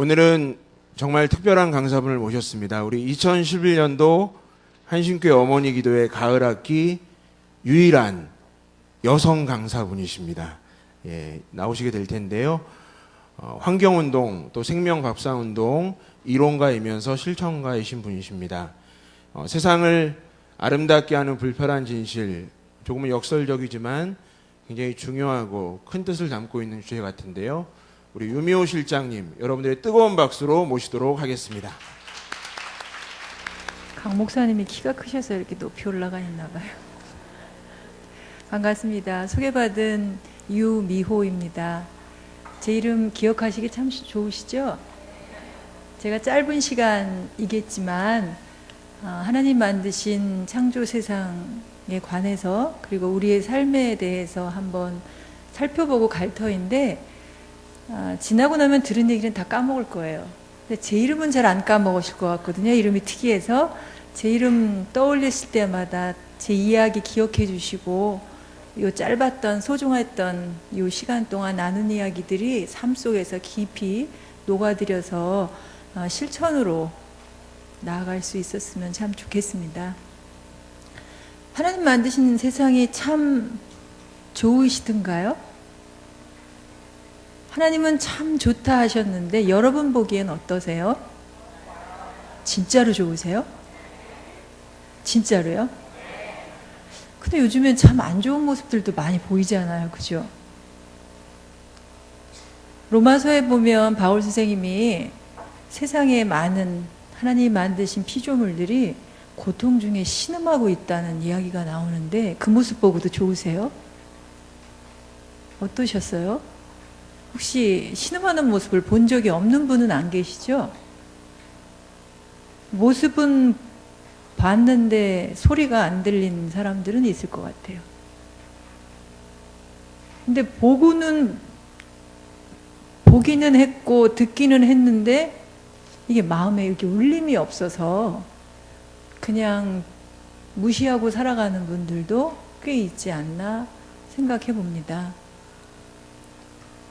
오늘은 정말 특별한 강사분을 모셨습니다. 우리 2011년도 한신교회 어머니 기도회 가을 학기 유일한 여성 강사분이십니다. 나오시게 될 텐데요. 환경운동 또 생명밥상운동 이론가이면서 실천가이신 분이십니다. 세상을 아름답게 하는 불편한 진실, 조금은 역설적이지만 굉장히 중요하고 큰 뜻을 담고 있는 주제 같은데요. 우리 유미호 실장님, 여러분들의 뜨거운 박수로 모시도록 하겠습니다. 강 목사님이 키가 크셔서 이렇게 높이 올라가 있나 봐요. 반갑습니다. 소개받은 유미호입니다. 제 이름 기억하시기 참 좋으시죠? 제가 짧은 시간이겠지만 하나님 만드신 창조 세상에 관해서 그리고 우리의 삶에 대해서 한번 살펴보고 갈 터인데 지나고 나면 들은 얘기는 다 까먹을 거예요. 근데 제 이름은 잘 안 까먹으실 것 같거든요. 이름이 특이해서 제 이름 떠올리실 때마다 제 이야기 기억해 주시고 요 짧았던 소중했던 요 시간 동안 나눈 이야기들이 삶 속에서 깊이 녹아들여서 실천으로 나아갈 수 있었으면 참 좋겠습니다. 하나님 만드신 세상이 참 좋으시던가요? 하나님은 참 좋다 하셨는데 여러분 보기엔 어떠세요? 진짜로 좋으세요? 진짜로요? 근데 요즘엔 참 안 좋은 모습들도 많이 보이잖아요. 그죠? 로마서에 보면 바울 선생님이 세상에 많은 하나님이 만드신 피조물들이 고통 중에 신음하고 있다는 이야기가 나오는데 그 모습 보고도 좋으세요? 어떠셨어요? 혹시 신음하는 모습을 본 적이 없는 분은 안 계시죠? 모습은 봤는데 소리가 안 들린 사람들은 있을 것 같아요. 근데 보기는 했고 듣기는 했는데 이게 마음에 이렇게 울림이 없어서 그냥 무시하고 살아가는 분들도 꽤 있지 않나 생각해 봅니다.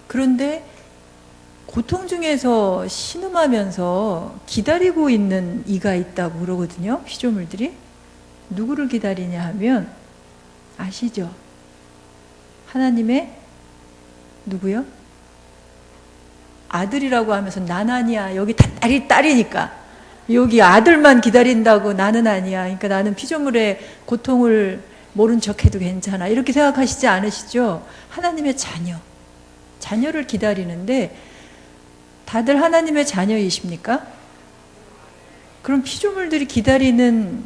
그런데 고통 중에서 신음하면서 기다리고 있는 이가 있다고 그러거든요. 피조물들이. 누구를 기다리냐 하면 아시죠? 하나님의 누구요? 아들이라고 하면서 난 아니야. 여기 다 딸이니까. 여기 아들만 기다린다고 나는 아니야. 그러니까 나는 피조물의 고통을 모른 척해도 괜찮아. 이렇게 생각하시지 않으시죠? 하나님의 자녀를 기다리는데 다들 하나님의 자녀이십니까? 그럼 피조물들이 기다리는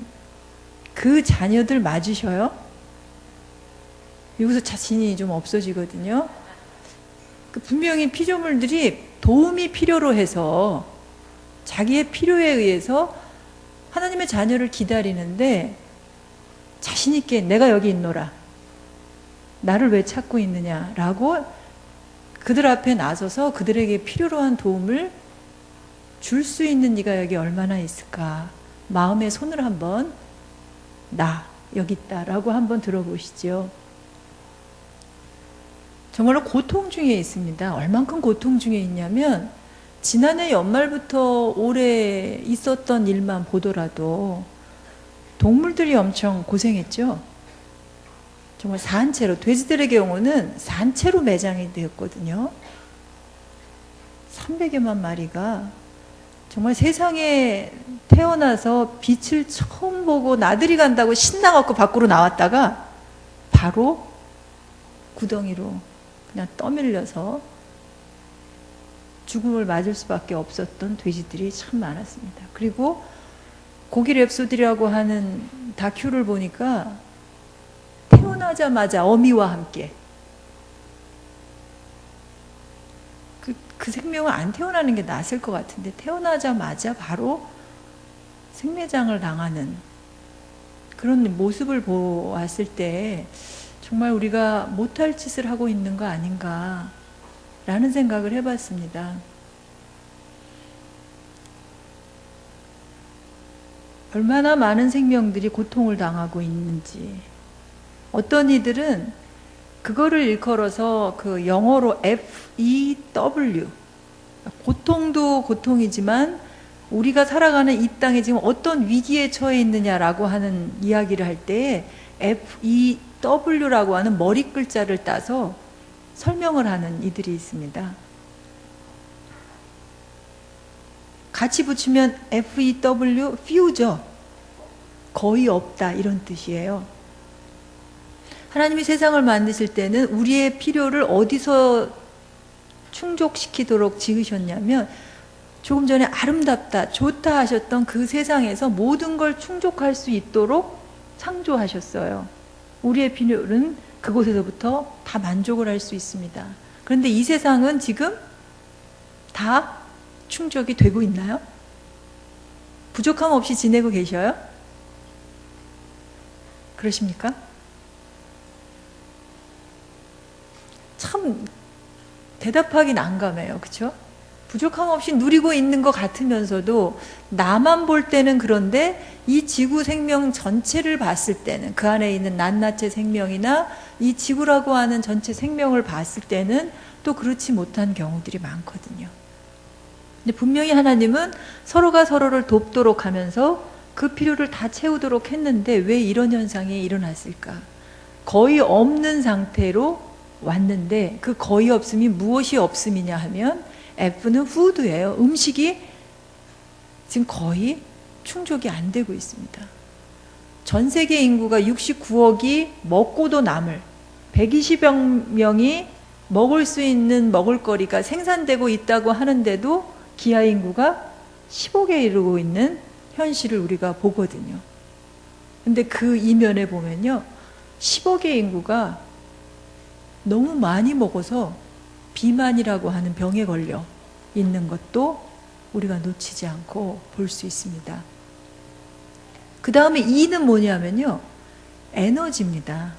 그 자녀들 맞으셔요? 여기서 자신이 좀 없어지거든요. 분명히 피조물들이 도움이 필요로 해서 자기의 필요에 의해서 하나님의 자녀를 기다리는데 자신 있게 내가 여기 있노라. 나를 왜 찾고 있느냐라고 그들 앞에 나서서 그들에게 필요로 한 도움을 줄 수 있는 네가 여기 얼마나 있을까? 마음의 손을 한번 나 여기 있다라고 한번 들어보시죠. 정말로 고통 중에 있습니다. 얼만큼 고통 중에 있냐면 지난해 연말부터 올해 있었던 일만 보더라도 동물들이 엄청 고생했죠. 정말 산채로, 돼지들의 경우는 산채로 매장이 되었거든요. 300여만 마리가 정말 세상에 태어나서 빛을 처음 보고 나들이 간다고 신나갖고 밖으로 나왔다가 바로 구덩이로 그냥 떠밀려서 죽음을 맞을 수밖에 없었던 돼지들이 참 많았습니다. 그리고 고기 랩소디라고 하는 다큐를 보니까 태어나자마자 어미와 함께 그 생명은 안 태어나는 게 낫을 것 같은데 태어나자마자 바로 생매장을 당하는 그런 모습을 보았을 때 정말 우리가 못할 짓을 하고 있는 거 아닌가 라는 생각을 해봤습니다. 얼마나 많은 생명들이 고통을 당하고 있는지. 어떤 이들은 그거를 일컬어서 그 영어로 FEW 고통도 고통이지만 우리가 살아가는 이 땅에 지금 어떤 위기에 처해 있느냐라고 하는 이야기를 할 때 FEW라고 하는 머리 글자를 따서 설명을 하는 이들이 있습니다. 같이 붙이면 FEW, few죠. 거의 없다 이런 뜻이에요. 하나님이 세상을 만드실 때는 우리의 필요를 어디서 충족시키도록 지으셨냐면 조금 전에 아름답다, 좋다 하셨던 그 세상에서 모든 걸 충족할 수 있도록 창조하셨어요. 우리의 필요는 그곳에서부터 다 만족을 할 수 있습니다. 그런데 이 세상은 지금 다 충족이 되고 있나요? 부족함 없이 지내고 계셔요? 그러십니까? 참 대답하기 난감해요. 그렇죠? 부족함 없이 누리고 있는 것 같으면서도 나만 볼 때는 그런데 이 지구 생명 전체를 봤을 때는 그 안에 있는 낱낱의 생명이나 이 지구라고 하는 전체 생명을 봤을 때는 또 그렇지 못한 경우들이 많거든요. 근데 분명히 하나님은 서로가 서로를 돕도록 하면서 그 필요를 다 채우도록 했는데 왜 이런 현상이 일어났을까? 거의 없는 상태로 왔는데 그 거의 없음이 무엇이 없음이냐 하면 F는 푸드예요. 음식이 지금 거의 충족이 안 되고 있습니다. 전 세계 인구가 69억이 먹고도 남을 120여 명이 먹을 수 있는 먹을거리가 생산되고 있다고 하는데도 기아 인구가 10억에 이르고 있는 현실을 우리가 보거든요. 근데 그 이면에 보면요, 10억의 인구가 너무 많이 먹어서 비만이라고 하는 병에 걸려 있는 것도 우리가 놓치지 않고 볼 수 있습니다. 그 다음에 E는 뭐냐면요, 에너지입니다.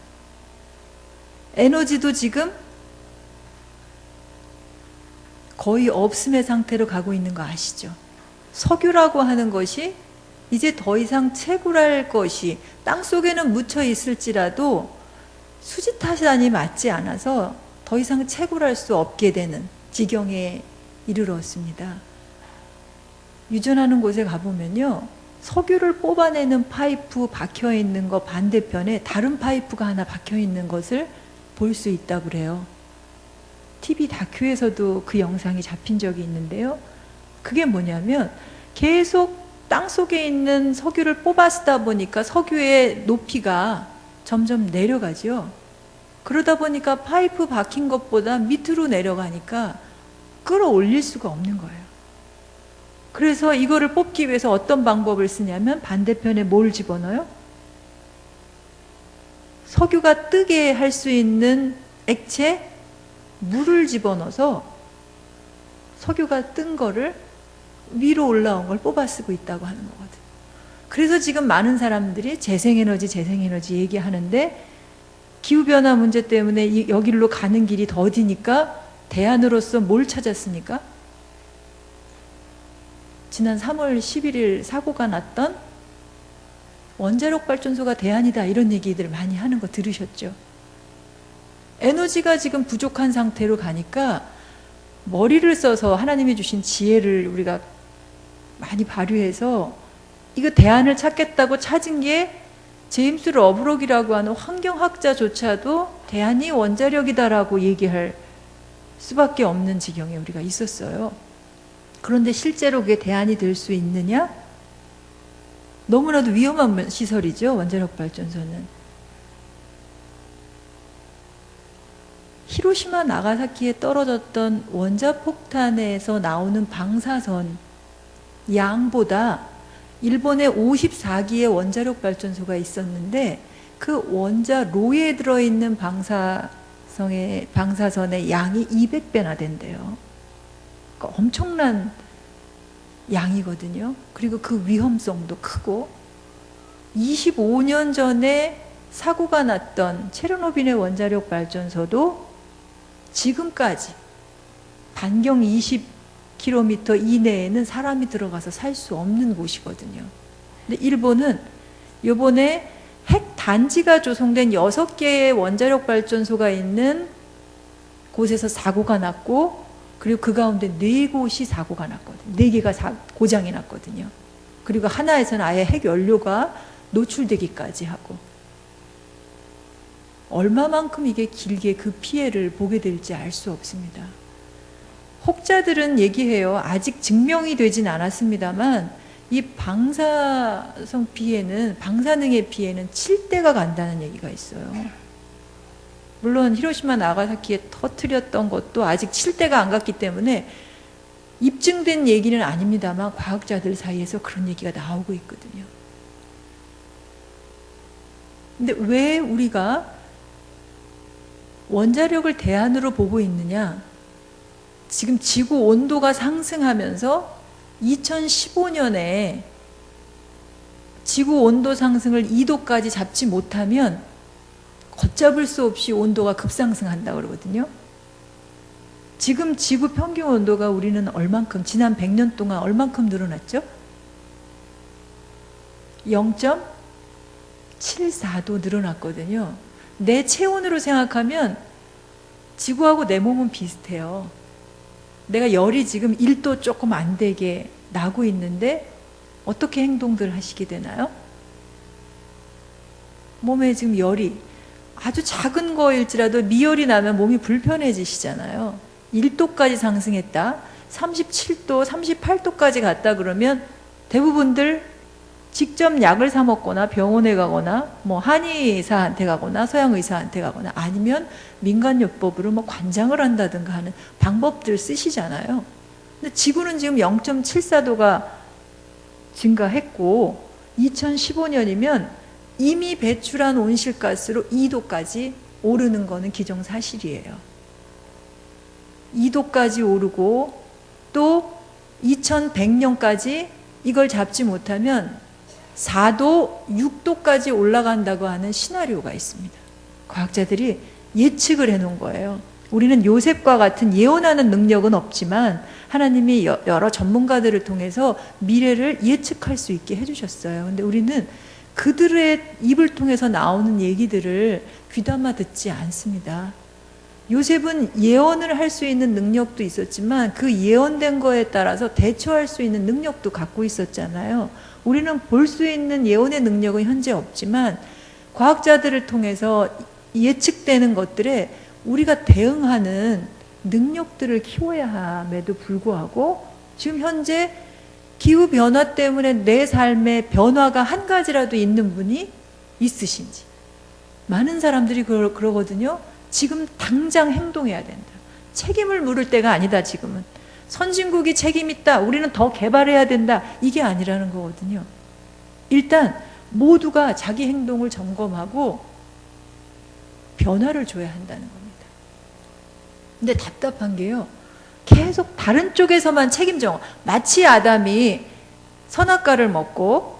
에너지도 지금 거의 없음의 상태로 가고 있는 거 아시죠? 석유라고 하는 것이 이제 더 이상 채굴할 것이 땅속에는 묻혀 있을지라도 수지타산이 맞지 않아서 더 이상 채굴할 수 없게 되는 지경에 이르렀습니다. 유전하는 곳에 가보면요, 석유를 뽑아내는 파이프 박혀 있는 거 반대편에 다른 파이프가 하나 박혀 있는 것을 볼 수 있다고 그래요. TV 다큐에서도 그 영상이 잡힌 적이 있는데요. 그게 뭐냐면 계속 땅속에 있는 석유를 뽑아 쓰다 보니까 석유의 높이가 점점 내려가죠. 그러다 보니까 파이프 박힌 것보다 밑으로 내려가니까 끌어올릴 수가 없는 거예요. 그래서 이거를 뽑기 위해서 어떤 방법을 쓰냐면 반대편에 뭘 집어넣어요? 석유가 뜨게 할 수 있는 액체, 물을 집어넣어서 석유가 뜬 거를 위로 올라온 걸 뽑아 쓰고 있다고 하는 거거든요. 그래서 지금 많은 사람들이 재생에너지 얘기하는데 기후변화 문제 때문에 여기로 가는 길이 더디니까 대안으로서 뭘 찾았습니까? 지난 3월 11일 사고가 났던 원자력 발전소가 대안이다, 이런 얘기들 많이 하는 거 들으셨죠? 에너지가 지금 부족한 상태로 가니까 머리를 써서 하나님이 주신 지혜를 우리가 많이 발휘해서 이거 대안을 찾겠다고 찾은 게 제임스 러브록이라고 하는 환경학자조차도 대안이 원자력이다라고 얘기할 수밖에 없는 지경에 우리가 있었어요. 그런데 실제로 그게 대안이 될 수 있느냐? 너무나도 위험한 시설이죠, 원자력 발전소는. 히로시마 나가사키에 떨어졌던 원자폭탄에서 나오는 방사선 양보다 일본에 54기의 원자력 발전소가 있었는데 그 원자로에 들어있는 방사선의 양이 200배나 된대요. 그러니까 엄청난 양이거든요. 그리고 그 위험성도 크고, 25년 전에 사고가 났던 체르노빌의 원자력 발전소도 지금까지 반경 20km 이내에는 사람이 들어가서 살 수 없는 곳이거든요. 근데 일본은 이번에 핵 단지가 조성된 6개의 원자력 발전소가 있는 곳에서 사고가 났고, 그리고 그 가운데 4곳이 사고가 났거든요. 4개가 고장이 났거든요. 그리고 하나에서는 아예 핵 연료가 노출되기까지 하고, 얼마만큼 이게 길게 그 피해를 보게 될지 알 수 없습니다. 혹자들은 얘기해요. 아직 증명이 되진 않았습니다만 이 방사성 피해는, 방사능의 피해는 7대가 간다는 얘기가 있어요. 물론 히로시마 나가사키에 터뜨렸던 것도 아직 7대가 안 갔기 때문에 입증된 얘기는 아닙니다만 과학자들 사이에서 그런 얘기가 나오고 있거든요. 근데 왜 우리가 원자력을 대안으로 보고 있느냐? 지금 지구 온도가 상승하면서 2015년에 지구 온도 상승을 2도까지 잡지 못하면 걷잡을 수 없이 온도가 급상승한다고 그러거든요. 지금 지구 평균 온도가 우리는 얼만큼, 지난 100년 동안 얼만큼 늘어났죠? 0.74도 늘어났거든요. 내 체온으로 생각하면 지구하고 내 몸은 비슷해요. 내가 열이 지금 1도 조금 안 되게 나고 있는데 어떻게 행동들 하시게 되나요? 몸에 지금 열이 아주 작은 거일지라도 미열이 나면 몸이 불편해지시잖아요. 1도까지 상승했다, 37도, 38도까지 갔다 그러면 대부분들 직접 약을 사 먹거나 병원에 가거나 뭐 한의사한테 가거나 서양의사한테 가거나 아니면 민간요법으로 뭐 관장을 한다든가 하는 방법들 쓰시잖아요. 근데 지구는 지금 0.74도가 증가했고 2015년이면 이미 배출한 온실가스로 2도까지 오르는 거는 기정사실이에요. 2도까지 오르고 또 2100년까지 이걸 잡지 못하면 4도, 6도까지 올라간다고 하는 시나리오가 있습니다. 과학자들이 예측을 해놓은 거예요. 우리는 요셉과 같은 예언하는 능력은 없지만 하나님이 여러 전문가들을 통해서 미래를 예측할 수 있게 해주셨어요. 근데 우리는 그들의 입을 통해서 나오는 얘기들을 귀담아 듣지 않습니다. 요셉은 예언을 할 수 있는 능력도 있었지만 그 예언된 거에 따라서 대처할 수 있는 능력도 갖고 있었잖아요. 우리는 볼 수 있는 예언의 능력은 현재 없지만 과학자들을 통해서 예측되는 것들에 우리가 대응하는 능력들을 키워야 함에도 불구하고 지금 현재 기후변화 때문에 내 삶의 변화가 한 가지라도 있는 분이 있으신지. 많은 사람들이 그러거든요. 지금 당장 행동해야 된다. 책임을 물을 때가 아니다, 지금은. 선진국이 책임 있다. 우리는 더 개발해야 된다. 이게 아니라는 거거든요. 일단 모두가 자기 행동을 점검하고 변화를 줘야 한다는 겁니다. 근데 답답한 게요. 계속 다른 쪽에서만 책임져. 마치 아담이 선악과를 먹고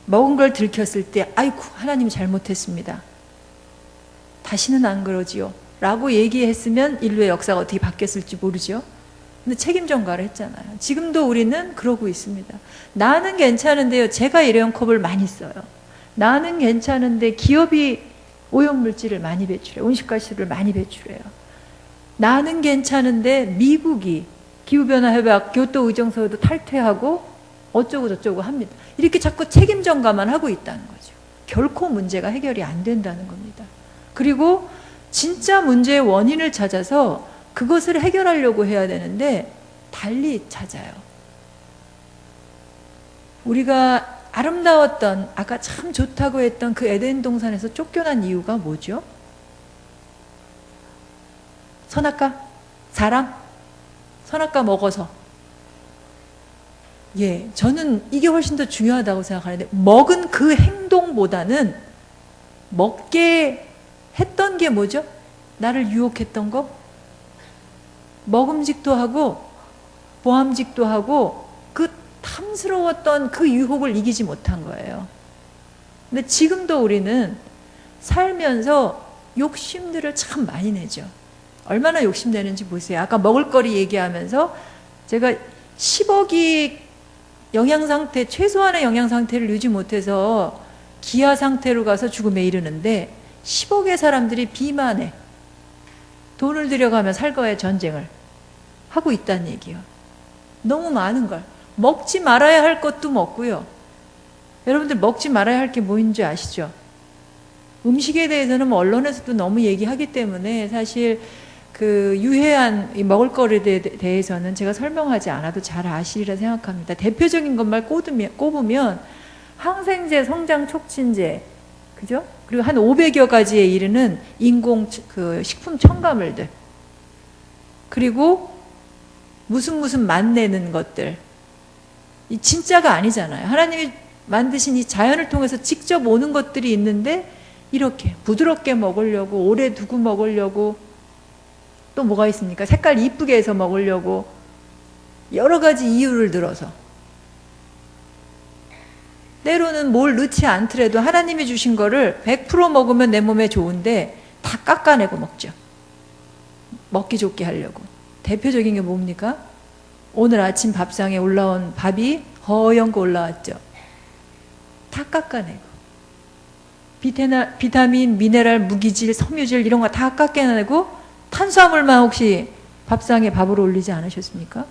먹은 걸 들켰을 때 아이고 하나님 잘못했습니다. 다시는 안 그러지요. 라고 얘기했으면 인류의 역사가 어떻게 바뀌었을지 모르죠. 근데 책임 전가를 했잖아요. 지금도 우리는 그러고 있습니다. 나는 괜찮은데요. 제가 일회용 컵을 많이 써요. 나는 괜찮은데 기업이 오염물질을 많이 배출해요. 온실가스를 많이 배출해요. 나는 괜찮은데 미국이 기후변화 협약 교토 의정서도 탈퇴하고 어쩌고 저쩌고 합니다. 이렇게 자꾸 책임 전가만 하고 있다는 거죠. 결코 문제가 해결이 안 된다는 겁니다. 그리고 진짜 문제의 원인을 찾아서 그것을 해결하려고 해야 되는데 달리 찾아요. 우리가 아름다웠던, 아까 참 좋다고 했던 그 에덴 동산에서 쫓겨난 이유가 뭐죠? 선악과? 사람? 선악과 먹어서. 예, 저는 이게 훨씬 더 중요하다고 생각하는데 먹은 그 행동보다는 먹게 했던 게 뭐죠? 나를 유혹했던 거? 먹음직도 하고 보암직도 하고 그 탐스러웠던 그 유혹을 이기지 못한 거예요. 근데 지금도 우리는 살면서 욕심들을 참 많이 내죠. 얼마나 욕심내는지 보세요. 아까 먹을거리 얘기하면서 제가 10억이 영양상태, 최소한의 영양상태를 유지 못해서 기아 상태로 가서 죽음에 이르는데 10억의 사람들이 비만해. 돈을 들여가며 살 거예요, 전쟁을. 하고 있다는 얘기예요. 너무 많은 걸. 먹지 말아야 할 것도 먹고요. 여러분들 먹지 말아야 할 게 뭐인지 아시죠? 음식에 대해서는 뭐 언론에서도 너무 얘기하기 때문에 사실 그 유해한 이 먹을 거에 대해서는 제가 설명하지 않아도 잘 아시리라 생각합니다. 대표적인 것만 꼽으면 항생제, 성장 촉진제, 그죠? 그리고 한 500여 가지에 이르는 인공 그 식품 첨가물들, 그리고 무슨 맛 내는 것들, 이 진짜가 아니잖아요. 하나님이 만드신 이 자연을 통해서 직접 오는 것들이 있는데 이렇게 부드럽게 먹으려고, 오래 두고 먹으려고, 또 뭐가 있습니까? 색깔 이쁘게 해서 먹으려고 여러 가지 이유를 들어서, 때로는 뭘 넣지 않더라도 하나님이 주신 거를 100% 먹으면 내 몸에 좋은데 다 깎아내고 먹죠. 먹기 좋게 하려고. 대표적인 게 뭡니까? 오늘 아침 밥상에 올라온 밥이 허연 거 올라왔죠. 다 깎아내고. 비타민, 미네랄, 무기질, 섬유질 이런 거 다 깎아내고 탄수화물만 혹시 밥상에 밥으로 올리지 않으셨습니까?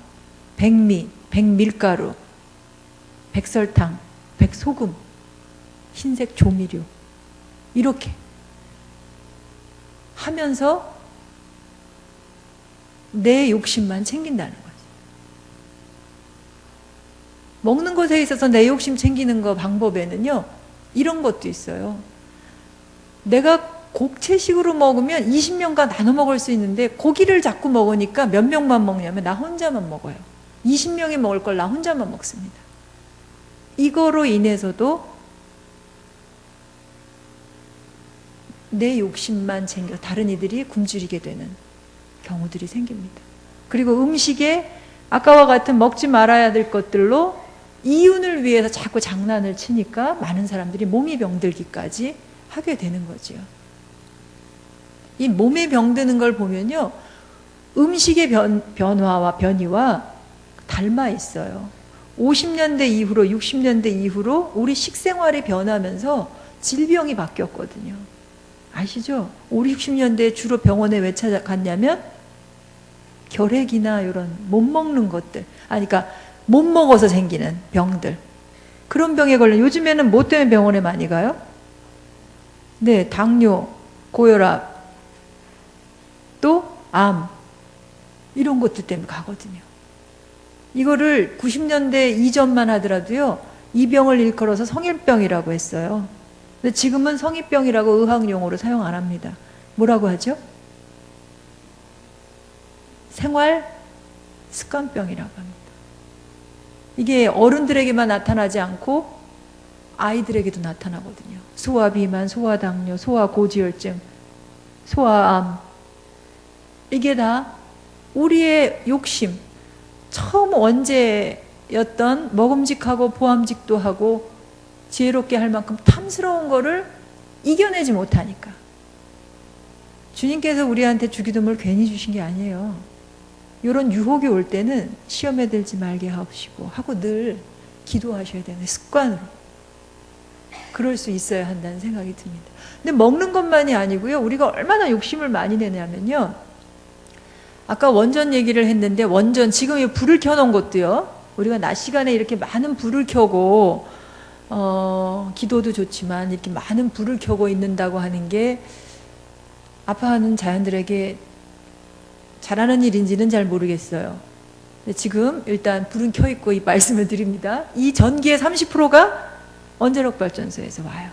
백미, 백밀가루, 백설탕, 백소금, 흰색 조미료, 이렇게 하면서 내 욕심만 챙긴다는 거죠. 먹는 것에 있어서 내 욕심 챙기는 거 방법에는요, 이런 것도 있어요. 내가 곡채식으로 먹으면 20명과 나눠 먹을 수 있는데 고기를 자꾸 먹으니까 몇 명만 먹냐면 나 혼자만 먹어요. 20명이 먹을 걸 나 혼자만 먹습니다. 이거로 인해서도 내 욕심만 챙겨 다른 이들이 굶주리게 되는 경우들이 생깁니다. 그리고 음식에 아까와 같은 먹지 말아야 될 것들로 이윤을 위해서 자꾸 장난을 치니까 많은 사람들이 몸이 병들기까지 하게 되는 거죠. 이 몸에 병드는 걸 보면요, 음식의 변화와 변이와 닮아 있어요. 50년대 이후로 60년대 이후로 우리 식생활이 변하면서 질병이 바뀌었거든요. 아시죠? 5, 60년대에 주로 병원에 왜 찾아갔냐면 결핵이나 이런 못 먹는 것들, 그러니까 못 먹어서 생기는 병들, 그런 병에 걸려. 요즘에는 뭐 때문에 병원에 많이 가요? 네, 당뇨, 고혈압, 또 암, 이런 것들 때문에 가거든요. 이거를 90년대 이전만 하더라도요, 이 병을 일컬어서 성인병이라고 했어요. 근데 지금은 성인병이라고 의학용어로 사용 안 합니다. 뭐라고 하죠? 생활 습관병이라고 합니다. 이게 어른들에게만 나타나지 않고 아이들에게도 나타나거든요. 소아비만, 소아당뇨, 소아고지혈증, 소아암, 이게 다 우리의 욕심, 처음 원죄였던 먹음직하고 보암직도 하고 지혜롭게 할 만큼 탐스러운 거를 이겨내지 못하니까. 주님께서 우리한테 주기도문을 괜히 주신 게 아니에요. 이런 유혹이 올 때는 시험에 들지 말게 하시고 하고 늘 기도하셔야 되는 습관으로. 그럴 수 있어야 한다는 생각이 듭니다. 근데 먹는 것만이 아니고요, 우리가 얼마나 욕심을 많이 내냐면요, 아까 원전 얘기를 했는데, 원전 지금 불을 켜놓은 것도요, 우리가 낮 시간에 이렇게 많은 불을 켜고 기도도 좋지만 이렇게 많은 불을 켜고 있는다고 하는 게 아파하는 자연들에게 잘하는 일인지는 잘 모르겠어요. 근데 지금 일단 불은 켜 있고 이 말씀을 드립니다. 이 전기의 30%가 원자력 발전소에서 와요.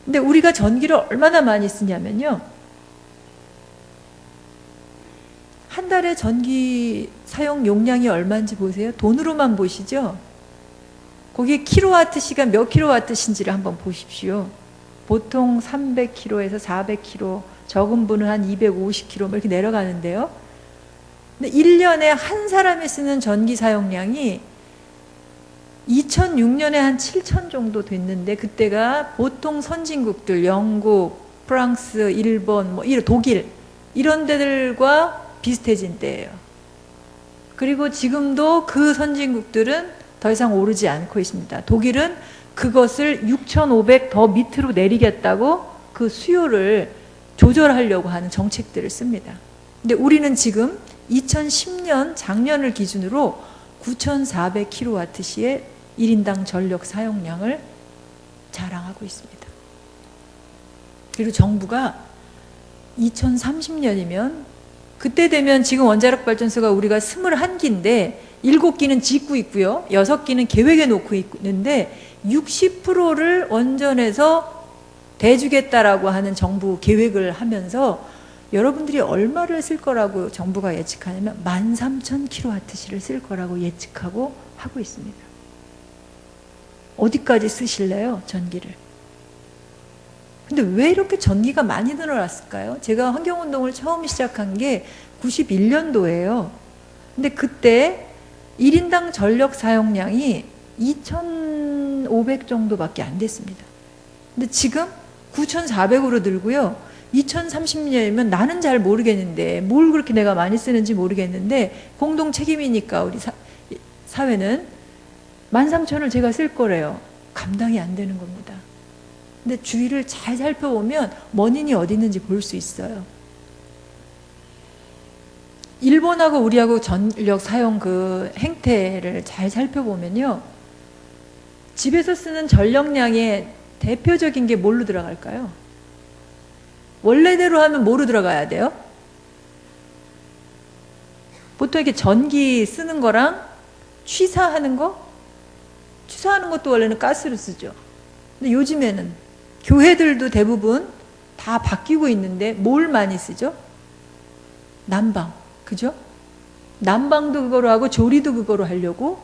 근데 우리가 전기를 얼마나 많이 쓰냐면요, 한 달에 전기 사용 용량이 얼마인지 보세요. 돈으로만 보시죠. 거기에 킬로와트 시간 몇 킬로와트신지를 한번 보십시오. 보통 300km에서 400km, 적은 분은 한 250km 이렇게 내려가는데요. 근데 1년에 한 사람이 쓰는 전기 사용량이 2006년에 한 7천 정도 됐는데, 그때가 보통 선진국들, 영국, 프랑스, 일본, 독일 이런 데들과 비슷해진 때예요. 그리고 지금도 그 선진국들은 더 이상 오르지 않고 있습니다. 독일은 그것을 6,500 더 밑으로 내리겠다고 그 수요를 조절하려고 하는 정책들을 씁니다. 근데 우리는 지금 2010년 작년을 기준으로 9,400kWh의 1인당 전력 사용량을 자랑하고 있습니다. 그리고 정부가 2030년이면 그때 되면 지금 원자력 발전소가 우리가 21기인데 7기는 짓고 있고요. 6기는 계획에 놓고 있는데 60%를 원전에서 대주겠다라고 하는 정부 계획을 하면서 여러분들이 얼마를 쓸 거라고 정부가 예측하냐면 13,000kWh를 쓸 거라고 예측하고 하고 있습니다. 어디까지 쓰실래요? 전기를. 근데 왜 이렇게 전기가 많이 늘어났을까요? 제가 환경운동을 처음 시작한 게 91년도예요. 근데 그때 1인당 전력 사용량이 2,500 정도밖에 안 됐습니다. 근데 지금 9,400으로 늘고요. 2030년이면 나는 잘 모르겠는데 뭘 그렇게 내가 많이 쓰는지 모르겠는데 공동 책임이니까 우리 사회는 13,000을 제가 쓸 거래요. 감당이 안 되는 겁니다. 근데 주위를 잘 살펴보면 원인이 어디 있는지 볼 수 있어요. 일본하고 우리하고 전력 사용 그 행태를 잘 살펴보면요. 집에서 쓰는 전력량의 대표적인 게 뭘로 들어갈까요? 원래대로 하면 뭐로 들어가야 돼요? 보통 이렇게 전기 쓰는 거랑 취사하는 거? 취사하는 것도 원래는 가스로 쓰죠. 근데 요즘에는 교회들도 대부분 다 바뀌고 있는데 뭘 많이 쓰죠? 난방. 그죠? 난방도 그거로 하고 조리도 그거로 하려고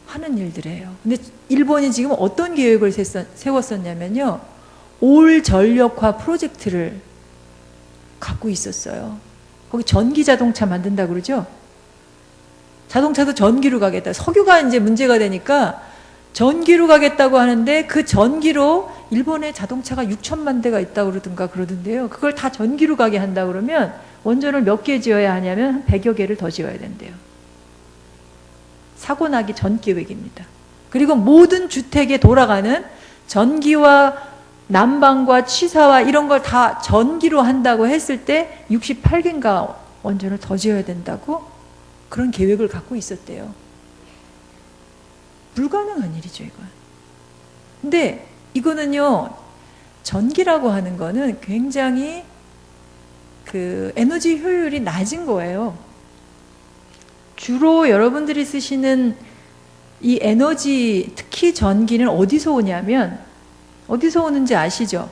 하는 일들이에요. 근데 일본이 지금 어떤 계획을 세웠었냐면요. 올 전력화 프로젝트를 갖고 있었어요. 거기 전기 자동차 만든다 그러죠? 자동차도 전기로 가겠다. 석유가 이제 문제가 되니까 전기로 가겠다고 하는데 그 전기로 일본에 자동차가 6천만 대가 있다고 그러든가 그러던데요. 그걸 다 전기로 가게 한다 그러면 원전을 몇 개 지어야 하냐면 한 100여 개를 더 지어야 된대요. 사고 나기 전 계획입니다. 그리고 모든 주택에 돌아가는 전기와 난방과 취사와 이런 걸 다 전기로 한다고 했을 때 68개인가 원전을 더 지어야 된다고 그런 계획을 갖고 있었대요. 불가능한 일이죠, 이건. 근데 이거는요, 전기라고 하는 거는 굉장히 그 에너지 효율이 낮은 거예요. 주로 여러분들이 쓰시는 이 에너지, 특히 전기는 어디서 오냐면, 어디서 오는지 아시죠?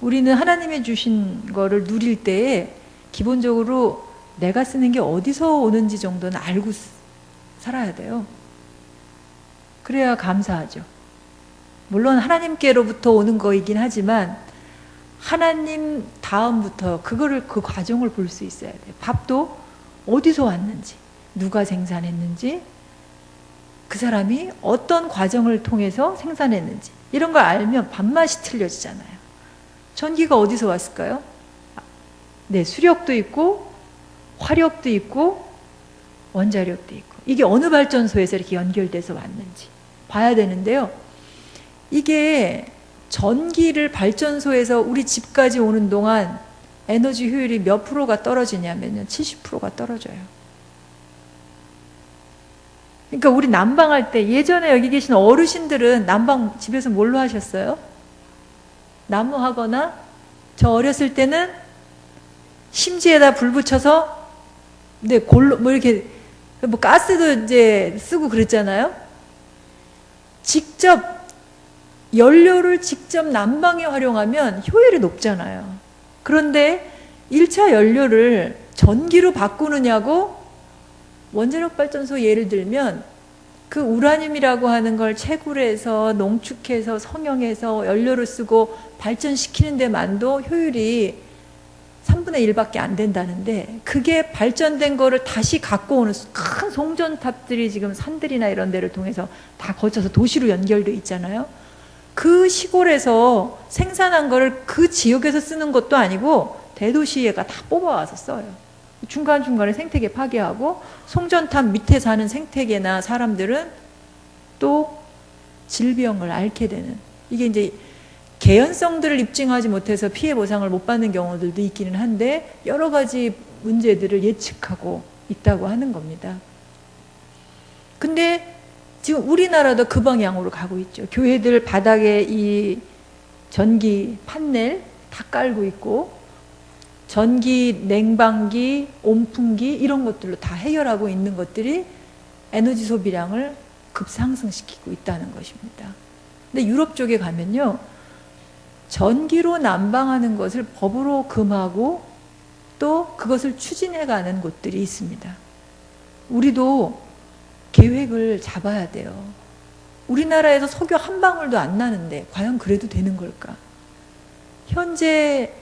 우리는 하나님이 주신 거를 누릴 때에 기본적으로 내가 쓰는 게 어디서 오는지 정도는 알고 살아야 돼요. 그래야 감사하죠. 물론 하나님께로부터 오는 거이긴 하지만 하나님 다음부터 그 과정을 볼 수 있어야 돼요. 밥도 어디서 왔는지, 누가 생산했는지, 그 사람이 어떤 과정을 통해서 생산했는지 이런 걸 알면 밥맛이 틀려지잖아요. 전기가 어디서 왔을까요? 네, 수력도 있고 화력도 있고 원자력도 있고 이게 어느 발전소에서 이렇게 연결돼서 왔는지 봐야 되는데요. 이게 전기를 발전소에서 우리 집까지 오는 동안 에너지 효율이 몇 프로가 떨어지냐면요. 70%가 떨어져요. 그러니까 우리 난방할 때 예전에 여기 계신 어르신들은 난방 집에서 뭘로 하셨어요? 나무 하거나 저 어렸을 때는 심지에다 불 붙여서 네, 골로 뭐 이렇게 뭐 가스도 이제 쓰고 그랬잖아요. 직접 연료를 직접 난방에 활용하면 효율이 높잖아요. 그런데 1차 연료를 전기로 바꾸느냐고 원자력 발전소 예를 들면 그 우라늄이라고 하는 걸 채굴해서 농축해서 성형해서 연료를 쓰고 발전시키는 데만도 효율이 3분의 1밖에 안 된다는데 그게 발전된 거를 다시 갖고 오는 큰 송전탑들이 지금 산들이나 이런 데를 통해서 다 거쳐서 도시로 연결돼 있잖아요. 그 시골에서 생산한 거를 그 지역에서 쓰는 것도 아니고 대도시에가 다 뽑아와서 써요. 중간중간에 생태계 파괴하고 송전탑 밑에 사는 생태계나 사람들은 또 질병을 앓게 되는 이게 이제 개연성들을 입증하지 못해서 피해 보상을 못 받는 경우들도 있기는 한데 여러 가지 문제들을 예측하고 있다고 하는 겁니다. 근데 지금 우리나라도 그 방향으로 가고 있죠. 교회들 바닥에 이 전기 판넬 다 깔고 있고 전기, 냉방기, 온풍기 이런 것들로 다 해결하고 있는 것들이 에너지 소비량을 급상승시키고 있다는 것입니다. 근데 유럽 쪽에 가면요, 전기로 난방하는 것을 법으로 금하고 또 그것을 추진해가는 곳들이 있습니다. 우리도 계획을 잡아야 돼요. 우리나라에서 석유 한 방울도 안 나는데 과연 그래도 되는 걸까? 현재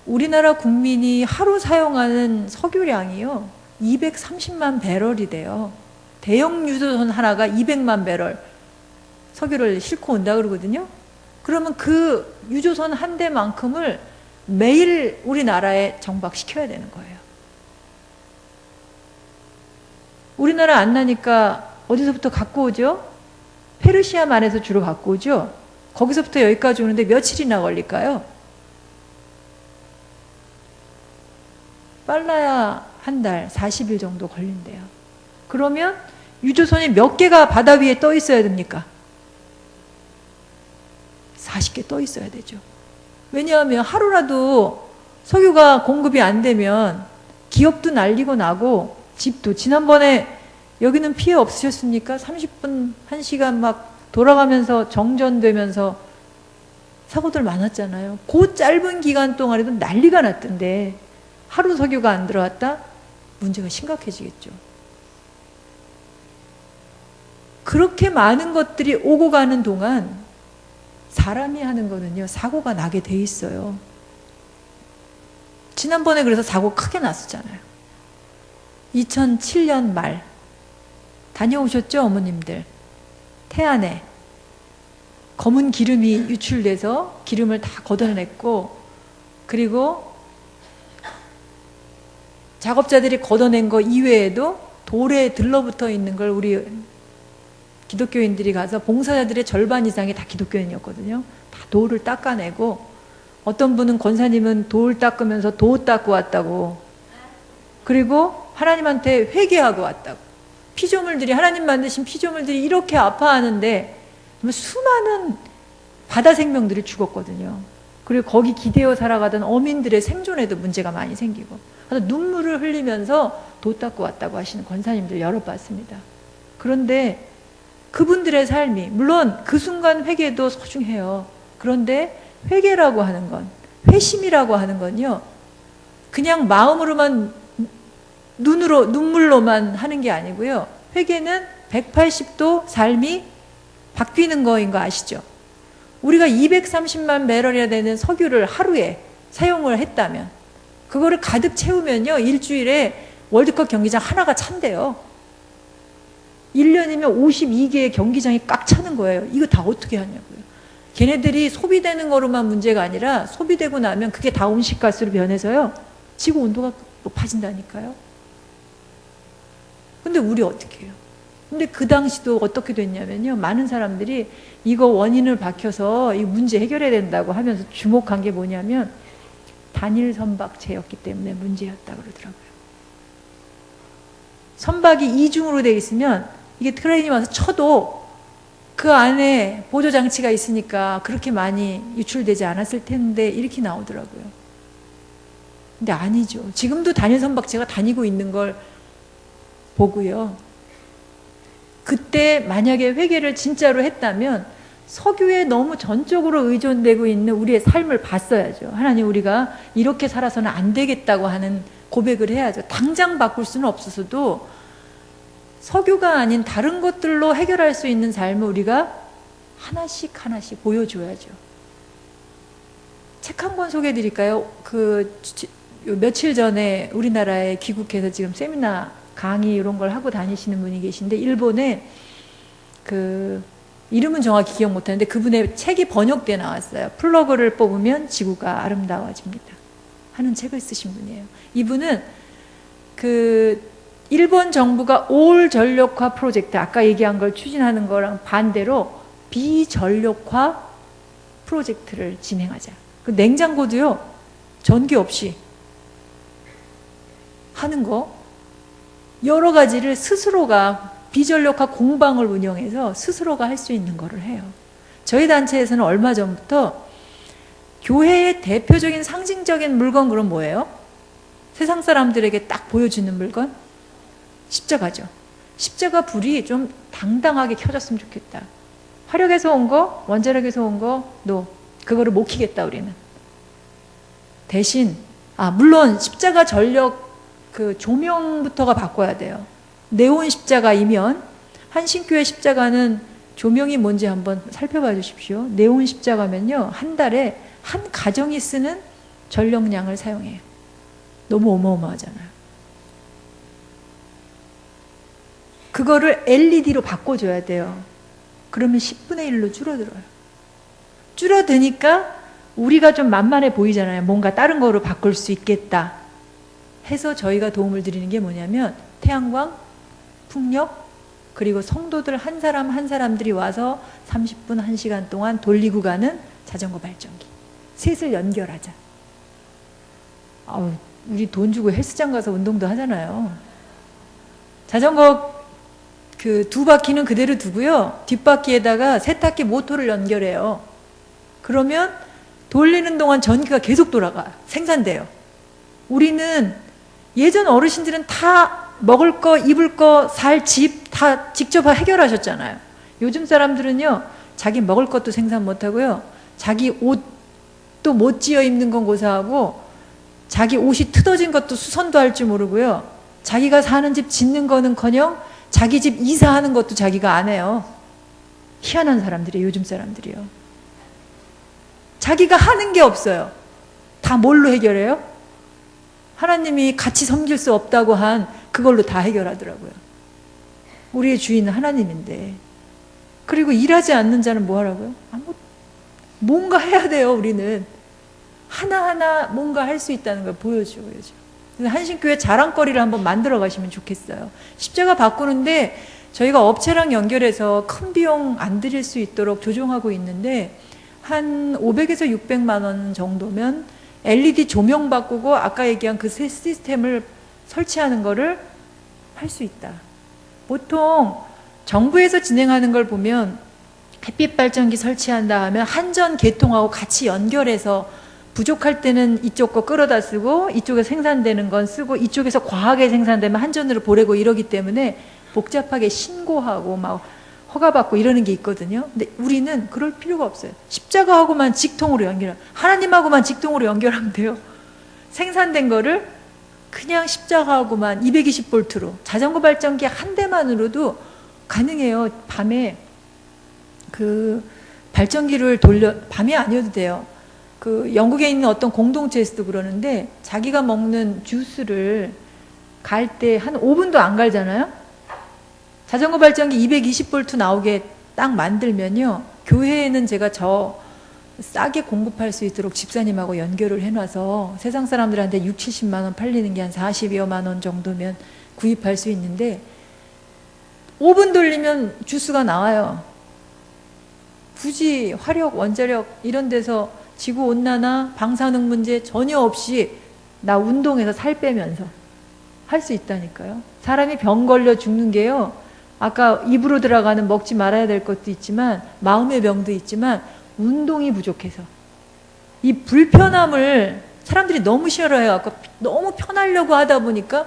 우리나라 국민이 하루 사용하는 석유량이요 230만 배럴이 돼요. 대형 유조선 하나가 200만 배럴 석유를 싣고 온다 그러거든요. 그러면 그 유조선 한 대만큼을 매일 우리나라에 정박시켜야 되는 거예요. 우리나라 안 나니까 어디서부터 갖고 오죠? 페르시아만에서 주로 갖고 오죠. 거기서부터 여기까지 오는데 며칠이나 걸릴까요? 빨라야 한 달, 40일 정도 걸린대요. 그러면 유조선이 몇 개가 바다 위에 떠 있어야 됩니까? 40개 떠 있어야 되죠. 왜냐하면 하루라도 석유가 공급이 안 되면 기업도 난리고 나고 집도, 지난번에 여기는 피해 없으셨습니까? 30분, 1시간 막 돌아가면서 정전되면서 사고들 많았잖아요. 그 짧은 기간 동안에도 난리가 났던데 하루 석유가 안 들어왔다? 문제가 심각해지겠죠. 그렇게 많은 것들이 오고 가는 동안 사람이 하는 거는요, 사고가 나게 돼 있어요. 지난번에 그래서 사고 크게 났었잖아요. 2007년 말 다녀오셨죠, 어머님들? 태안에 검은 기름이 유출돼서 기름을 다 걷어냈고, 그리고 작업자들이 걷어낸 거 이외에도 돌에 들러붙어 있는 걸 우리 기독교인들이 가서, 봉사자들의 절반 이상이 다 기독교인이었거든요. 다 돌을 닦아내고, 어떤 분은 권사님은 돌 닦으면서 도 닦고 왔다고, 그리고 하나님한테 회개하고 왔다고. 피조물들이, 하나님 만드신 피조물들이 이렇게 아파하는데 수많은 바다 생명들이 죽었거든요. 그리고 거기 기대어 살아가던 어민들의 생존에도 문제가 많이 생기고, 그래서 눈물을 흘리면서 도 닦고 왔다고 하시는 권사님들 여러 봤습니다. 그런데 그분들의 삶이, 물론 그 순간 회개도 소중해요. 그런데 회개라고 하는 건, 회심이라고 하는 건요, 그냥 마음으로만, 눈물로만 하는 게 아니고요. 회개는 180도 삶이 바뀌는 거인 거 아시죠? 우리가 230만 배럴이나 되는 석유를 하루에 사용을 했다면, 그거를 가득 채우면요, 일주일에 월드컵 경기장 하나가 찬대요. 1년이면 52개의 경기장이 꽉 차는 거예요. 이거 다 어떻게 하냐고요. 걔네들이 소비되는 거로만 문제가 아니라 소비되고 나면 그게 다 온실가스로 변해서요, 지구 온도가 높아진다니까요. 근데 우리 어떻게 해요? 근데 그 당시도 어떻게 됐냐면요, 많은 사람들이 이거 원인을 밝혀서 이 문제 해결해야 된다고 하면서 주목한 게 뭐냐면 단일 선박체였기 때문에 문제였다 그러더라고요. 선박이 이중으로 되어 있으면 이게 트레인이 와서 쳐도 그 안에 보조장치가 있으니까 그렇게 많이 유출되지 않았을 텐데 이렇게 나오더라고요. 근데 아니죠. 지금도 단일 선박체가 다니고 있는 걸 보고요. 그때 만약에 회개를 진짜로 했다면 석유에 너무 전적으로 의존되고 있는 우리의 삶을 봤어야죠. 하나님, 우리가 이렇게 살아서는 안 되겠다고 하는 고백을 해야죠. 당장 바꿀 수는 없어서도 석유가 아닌 다른 것들로 해결할 수 있는 삶을 우리가 하나씩 하나씩 보여줘야죠. 책 한 권 소개해 드릴까요? 며칠 전에 우리나라에 귀국해서 지금 세미나 강의 이런 걸 하고 다니시는 분이 계신데, 일본에 이름은 정확히 기억 못하는데 그분의 책이 번역돼 나왔어요. 플러그를 뽑으면 지구가 아름다워집니다 하는 책을 쓰신 분이에요. 이분은 일본 정부가 올 전력화 프로젝트, 아까 얘기한 걸 추진하는 거랑 반대로 비전력화 프로젝트를 진행하자. 그 냉장고도요, 전기 없이 하는 거, 여러 가지를 스스로가 비전력화 공방을 운영해서 스스로가 할 수 있는 거를 해요. 저희 단체에서는 얼마 전부터 교회의 대표적인 상징적인 물건, 그럼 뭐예요? 세상 사람들에게 딱 보여주는 물건? 십자가죠. 십자가 불이 좀 당당하게 켜졌으면 좋겠다. 화력에서 온 거, 원자력에서 온 거, 그거를 못 키겠다, 우리는. 대신, 물론 십자가 전력 그 조명부터가 바꿔야 돼요. 네온 십자가이면, 한신교회 십자가는 조명이 뭔지 한번 살펴봐 주십시오. 네온 십자가면요, 한 달에 한 가정이 쓰는 전력량을 사용해요. 너무 어마어마하잖아요. 그거를 LED로 바꿔줘야 돼요. 그러면 10분의 1로 줄어들어요. 줄어드니까 우리가 좀 만만해 보이잖아요. 뭔가 다른 거로 바꿀 수 있겠다 해서 저희가 도움을 드리는 게 뭐냐면, 태양광, 풍력, 그리고 성도들 한 사람 한 사람들이 와서 30분, 1시간 동안 돌리고 가는 자전거 발전기. 셋을 연결하자. 우리 돈 주고 헬스장 가서 운동도 하잖아요. 자전거 그 두 바퀴는 그대로 두고요, 뒷바퀴에다가 세탁기 모터를 연결해요. 그러면 돌리는 동안 전기가 계속 돌아가, 생산돼요. 우리는, 예전 어르신들은 다 먹을 거, 입을 거, 살 집 다 직접 해결하셨잖아요. 요즘 사람들은요, 자기 먹을 것도 생산 못하고요, 자기 옷도 못 지어 입는 건 고사하고, 자기 옷이 뜯어진 것도 수선도 할 줄 모르고요, 자기가 사는 집 짓는 거는커녕 자기 집 이사하는 것도 자기가 안 해요. 희한한 사람들이에요, 요즘 사람들이요. 자기가 하는 게 없어요. 다 뭘로 해결해요? 하나님이 같이 섬길 수 없다고 한 그걸로 다 해결하더라고요. 우리의 주인은 하나님인데. 그리고 일하지 않는 자는 뭐 하라고요? 뭔가 해야 돼요, 우리는. 하나하나 뭔가 할 수 있다는 걸 보여줘야죠. 한신교회 자랑거리를 한번 만들어 가시면 좋겠어요. 십자가 바꾸는데 저희가 업체랑 연결해서 큰 비용 안 들일 수 있도록 조정하고 있는데, 한 500에서 600만 원 정도면 LED 조명 바꾸고 아까 얘기한 그 시스템을 설치하는 거를 할 수 있다. 보통 정부에서 진행하는 걸 보면 햇빛 발전기 설치한다 하면 한전 개통하고 같이 연결해서 부족할 때는 이쪽 거 끌어다 쓰고, 이쪽에 생산되는 건 쓰고, 이쪽에서 과하게 생산되면 한전으로 보내고 이러기 때문에 복잡하게 신고하고 막 허가받고 이러는 게 있거든요. 근데 우리는 그럴 필요가 없어요. 십자가하고만 직통으로 하나님하고만 직통으로 연결하면 돼요. 생산된 거를 그냥 십자가하고만 220볼트로, 자전거 발전기 한 대만으로도 가능해요. 밤에 그 발전기를 밤이 아니어도 돼요. 그 영국에 있는 어떤 공동체에서도 그러는데, 자기가 먹는 주스를 갈 때 한 5분도 안 갈잖아요. 자전거 발전기 220V 나오게 딱 만들면요, 교회에는 제가 싸게 공급할 수 있도록 집사님하고 연결을 해놔서 세상 사람들한테 6, 70만 원 팔리는 게 한 40여만 원 정도면 구입할 수 있는데, 5분 돌리면 주스가 나와요. 굳이 화력, 원자력 이런 데서 지구온난화, 방사능 문제 전혀 없이 나 운동해서 살 빼면서 할 수 있다니까요. 사람이 병 걸려 죽는 게요, 아까 입으로 들어가는 먹지 말아야 될 것도 있지만 마음의 병도 있지만 운동이 부족해서, 이 불편함을 사람들이 너무 싫어해요. 너무 편하려고 하다 보니까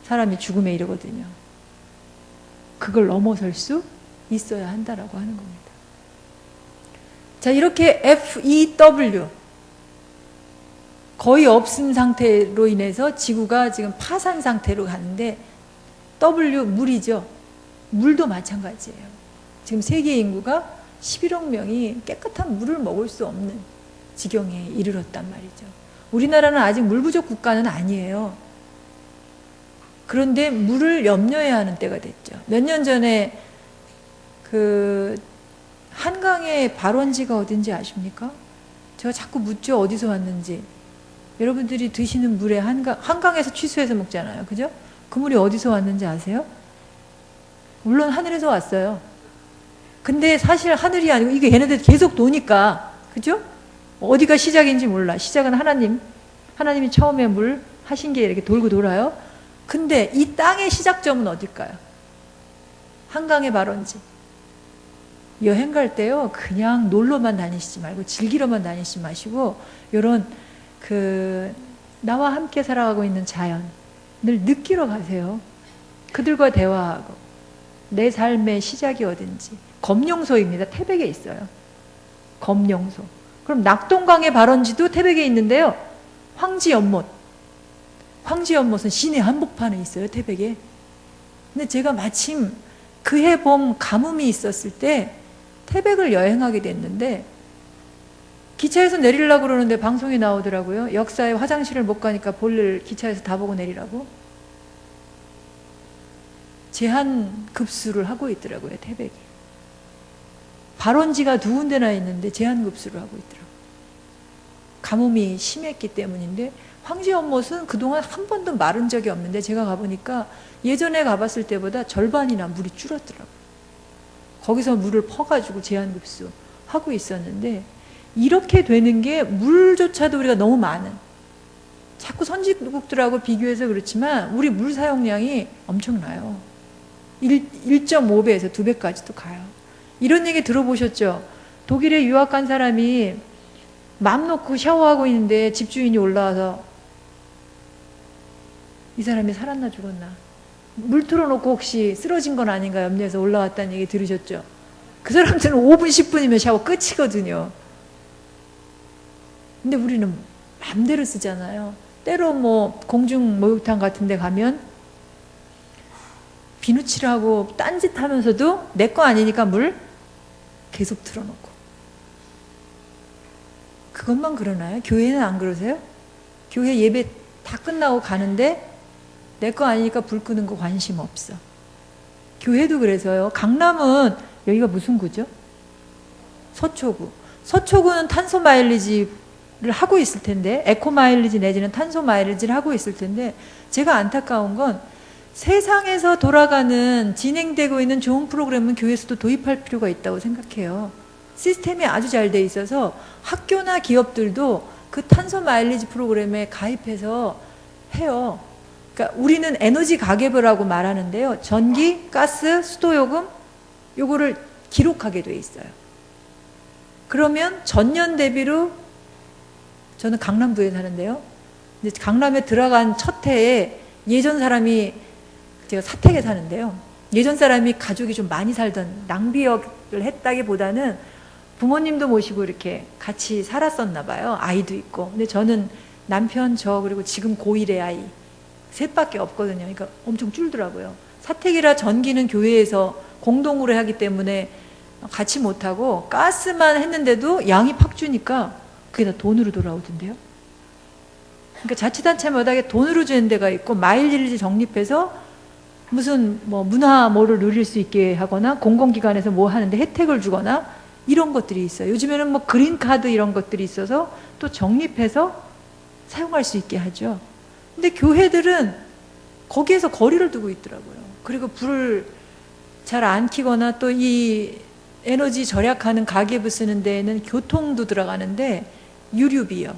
사람이 죽음에 이르거든요. 그걸 넘어설 수 있어야 한다라고 하는 겁니다. 자, 이렇게 FEW, 거의 없은 상태로 인해서 지구가 지금 파산 상태로 가는데, W, 물이죠. 물도 마찬가지예요. 지금 세계 인구가 11억 명이 깨끗한 물을 먹을 수 없는 지경에 이르렀단 말이죠. 우리나라는 아직 물 부족 국가는 아니에요. 그런데 물을 염려해야 하는 때가 됐죠. 몇 년 전에 한강의 발원지가 어딘지 아십니까? 제가 자꾸 묻죠, 어디서 왔는지. 여러분들이 드시는 물에 한강에서 취수해서 먹잖아요. 그죠? 그 물이 어디서 왔는지 아세요? 물론 하늘에서 왔어요. 근데 사실 하늘이 아니고 이게 얘네들 계속 노니까 그죠? 어디가 시작인지 몰라. 시작은 하나님이 처음에 물 하신 게 이렇게 돌고 돌아요. 근데 이 땅의 시작점은 어딜까요? 한강의 발원지. 여행 갈 때요, 그냥 놀러만 다니시지 말고 즐기러만 다니시지 마시고 요런 나와 함께 살아가고 있는 자연을 느끼러 가세요. 그들과 대화하고 내 삶의 시작이 어딘지. 검룡소입니다. 태백에 있어요. 검룡소. 그럼 낙동강의 발원지도 태백에 있는데요. 황지연못. 황지연못은 시내 한복판에 있어요. 태백에. 근데 제가 마침 그해 봄 가뭄이 있었을 때 태백을 여행하게 됐는데 기차에서 내리려고 그러는데 방송이 나오더라고요. 역사에 화장실을 못 가니까 볼일 기차에서 다 보고 내리라고. 제한급수를 하고 있더라고요. 태백이. 발원지가 2군데나 있는데 제한급수를 하고 있더라고요. 가뭄이 심했기 때문인데 황지연못은 그동안 한 번도 마른 적이 없는데 제가 가보니까 예전에 가봤을 때보다 절반이나 물이 줄었더라고요. 거기서 물을 퍼가지고 제한급수 하고 있었는데 이렇게 되는 게 물조차도 우리가 너무 많은, 자꾸 선진국들하고 비교해서 그렇지만 우리 물 사용량이 엄청나요. 1.5배에서 2배까지도 가요. 이런 얘기 들어보셨죠? 독일에 유학 간 사람이 맘 놓고 샤워하고 있는데 집주인이 올라와서 이 사람이 살았나 죽었나, 물 틀어놓고 혹시 쓰러진 건 아닌가 염려해서 올라왔다는 얘기 들으셨죠? 그 사람들은 5분 10분이면 샤워 끝이거든요. 근데 우리는 맘대로 쓰잖아요. 때로 뭐 공중 목욕탕 같은 데 가면 비누칠하고 딴짓 하면서도 내 거 아니니까 물 계속 틀어놓고. 그것만 그러나요? 교회는 안 그러세요? 교회 예배 다 끝나고 가는데 내 거 아니니까 불 끄는 거 관심 없어. 교회도 그래서요. 강남은 여기가 무슨 구죠? 서초구. 서초구는 탄소 마일리지를 하고 있을 텐데, 에코 마일리지 내지는 탄소 마일리지를 하고 있을 텐데, 제가 안타까운 건 세상에서 돌아가는 진행되고 있는 좋은 프로그램은 교회에서도 도입할 필요가 있다고 생각해요. 시스템이 아주 잘 돼 있어서 학교나 기업들도 그 탄소 마일리지 프로그램에 가입해서 해요. 그러니까 우리는 에너지 가계부라고 말하는데요. 전기, 가스, 수도요금 요거를 기록하게 돼 있어요. 그러면 전년 대비로, 저는 강남구에 사는데요. 근데 강남에 들어간 첫 해에 예전 사람이, 제가 사택에 사는데요. 예전 사람이 가족이 좀 많이 살던, 낭비역을 했다기보다는 부모님도 모시고 이렇게 같이 살았었나 봐요. 아이도 있고. 근데 저는 남편, 저, 그리고 지금 고1의 아이 셋밖에 없거든요. 그러니까 엄청 줄더라고요. 사택이라 전기는 교회에서 공동으로 하기 때문에 같이 못하고 가스만 했는데도 양이 팍 주니까 그게 다 돈으로 돌아오던데요. 그러니까 자치단체마다 돈으로 주는 데가 있고 마일리지 적립해서 무슨 뭐 문화 뭐를 누릴 수 있게 하거나 공공기관에서 뭐 하는데 혜택을 주거나 이런 것들이 있어요. 요즘에는 뭐 그린카드 이런 것들이 있어서 또 적립해서 사용할 수 있게 하죠. 근데 교회들은 거기에서 거리를 두고 있더라고요. 그리고 불을 잘 안 켜거나 또 이 에너지 절약하는 가계부 쓰는 데에는 교통도 들어가는데 유류비요.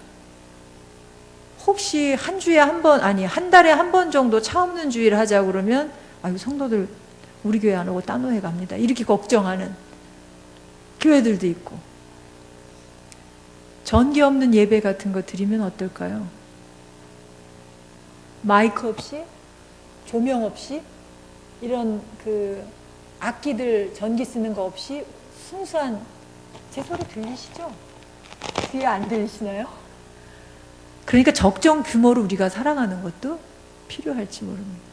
혹시 한 주에 한 번, 아니 한 달에 한 번 정도 차 없는 주의를 하자고 그러면 아유 성도들 우리 교회 안 오고 딴 교회 갑니다. 이렇게 걱정하는 교회들도 있고. 전기 없는 예배 같은 거 드리면 어떨까요? 마이크 없이, 조명 없이, 이런 그 악기들 전기 쓰는 거 없이 순수한, 제 소리 들리시죠? 뒤에 안 들리시나요? 그러니까 적정 규모로 우리가 살아가는 것도 필요할지 모릅니다.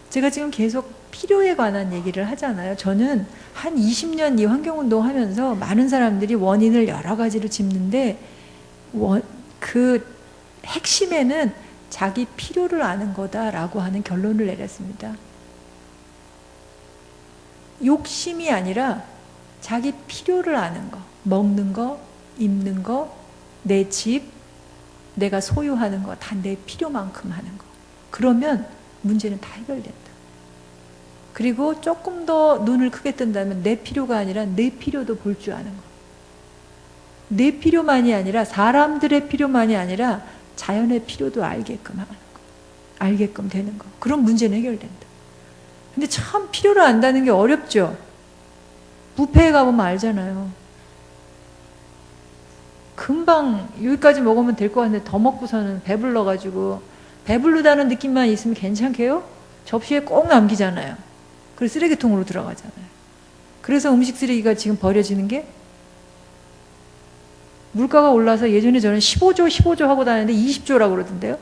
제가 지금 계속 필요에 관한 얘기를 하잖아요. 저는 한 20년 이 환경운동 하면서 많은 사람들이 원인을 여러 가지로 짚는데 그 핵심에는 자기 필요를 아는 거다라고 하는 결론을 내렸습니다. 욕심이 아니라 자기 필요를 아는 거, 먹는 거, 입는 거, 내 집, 내가 소유하는 거 다 내 필요만큼 하는 거. 그러면 문제는 다 해결된다. 그리고 조금 더 눈을 크게 뜬다면 내 필요가 아니라 내 필요도 볼 줄 아는 거. 내 필요만이 아니라 사람들의 필요만이 아니라 자연의 필요도 알게끔 하는 거. 알게끔 되는 거. 그런 문제는 해결된다. 근데 참 필요를 안다는 게 어렵죠. 뷔페에 가보면 알잖아요. 금방 여기까지 먹으면 될 것 같은데 더 먹고서는 배불러가지고 배부르다는 느낌만 있으면 괜찮게요? 접시에 꼭 남기잖아요. 그래서 쓰레기통으로 들어가잖아요. 그래서 음식 쓰레기가 지금 버려지는 게 물가가 올라서 예전에 저는 15조 하고 다녔는데 20조라고 그러던데요.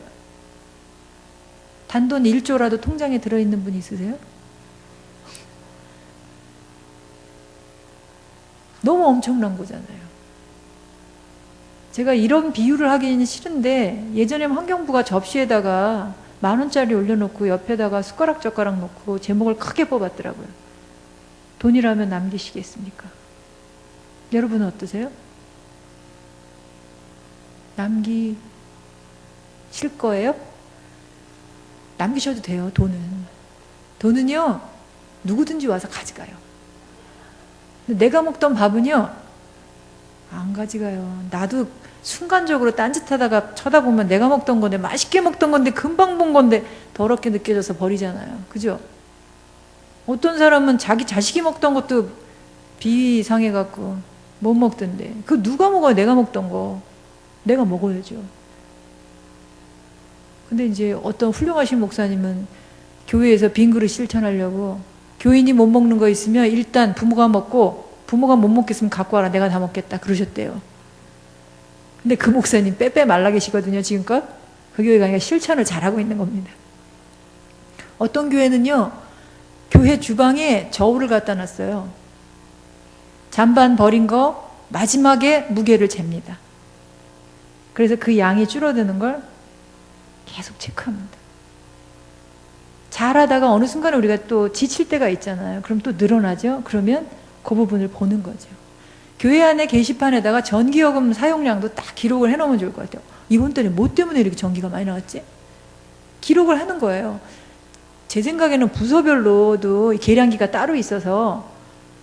단돈 1조라도 통장에 들어있는 분 있으세요? 너무 엄청난 거잖아요. 제가 이런 비유를 하기는 싫은데 예전에 환경부가 접시에다가 10,000원짜리 올려놓고 옆에다가 숟가락 젓가락 놓고 제목을 크게 뽑았더라고요. 돈이라면 남기시겠습니까? 여러분은 어떠세요? 남기실 거예요? 남기셔도 돼요. 돈은요 누구든지 와서 가져가요. 근데 내가 먹던 밥은요 안 가져가요. 나도 순간적으로 딴짓하다가 쳐다보면 내가 먹던 건데 맛있게 먹던 건데 금방 본 건데 더럽게 느껴져서 버리잖아요. 그죠? 어떤 사람은 자기 자식이 먹던 것도 비상해갖고 못 먹던데 그거 누가 먹어요? 내가 먹던 거 내가 먹어야죠. 근데 이제 어떤 훌륭하신 목사님은 교회에서 빈 그릇 실천하려고 교인이 못 먹는 거 있으면 일단 부모가 먹고 부모가 못 먹겠으면 갖고 와라 내가 다 먹겠다 그러셨대요. 근데 그 목사님 빼빼 말라 계시거든요. 지금껏 그 교회가 아니라 실천을 잘하고 있는 겁니다. 어떤 교회는요 교회 주방에 저울을 갖다 놨어요. 잔반 버린 거 마지막에 무게를 잽니다. 그래서 그 양이 줄어드는 걸 계속 체크합니다. 잘하다가 어느 순간에 우리가 또 지칠 때가 있잖아요. 그럼 또 늘어나죠. 그러면 그 부분을 보는 거죠. 교회 안에 게시판에다가 전기요금 사용량도 딱 기록을 해놓으면 좋을 것 같아요. 이번 달에 뭐 때문에 이렇게 전기가 많이 나왔지? 기록을 하는 거예요. 제 생각에는 부서별로도 계량기가 따로 있어서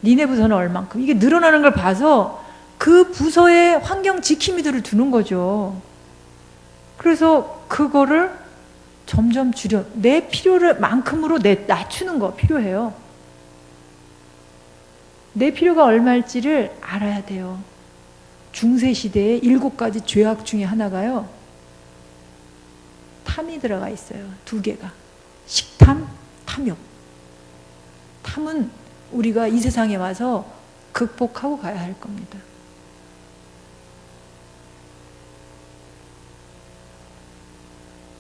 니네 부서는 얼만큼 이게 늘어나는 걸 봐서 그 부서의 환경 지킴이들을 두는 거죠. 그래서 그거를 점점 줄여 내 필요를 만큼으로 낮추는 거 필요해요. 내 필요가 얼마일지를 알아야 돼요. 중세시대에 7가지 죄악 중에 하나가요 탐이 들어가 있어요. 2개가 식탐, 탐욕. 탐은 우리가 이 세상에 와서 극복하고 가야 할 겁니다.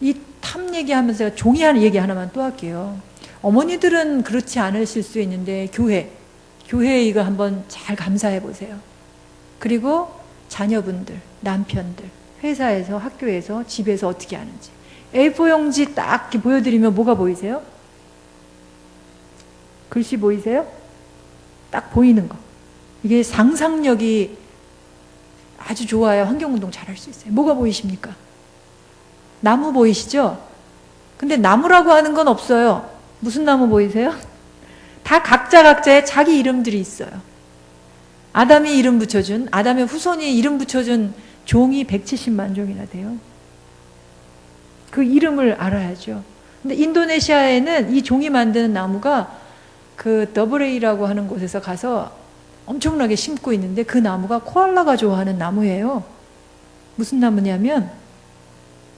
이 탐 얘기하면서 제가 종이 하는 얘기 하나만 또 할게요. 어머니들은 그렇지 않으실 수 있는데 교회에 이거 한번 잘 감사해 보세요. 그리고 자녀분들, 남편들, 회사에서, 학교에서, 집에서 어떻게 하는지. A4 용지 딱 보여드리면 뭐가 보이세요? 글씨 보이세요? 딱 보이는 거. 이게 상상력이 아주 좋아야 환경운동 잘할 수 있어요. 뭐가 보이십니까? 나무 보이시죠? 근데 나무라고 하는 건 없어요. 무슨 나무 보이세요? 다 각자의 자기 이름들이 있어요. 아담이 이름 붙여준, 아담의 후손이 이름 붙여준 종이 170만 종이나 돼요. 그 이름을 알아야죠. 근데 인도네시아에는 이 종이 만드는 나무가 그 더브레이라고 하는 곳에서 가서 엄청나게 심고 있는데 그 나무가 코알라가 좋아하는 나무예요. 무슨 나무냐면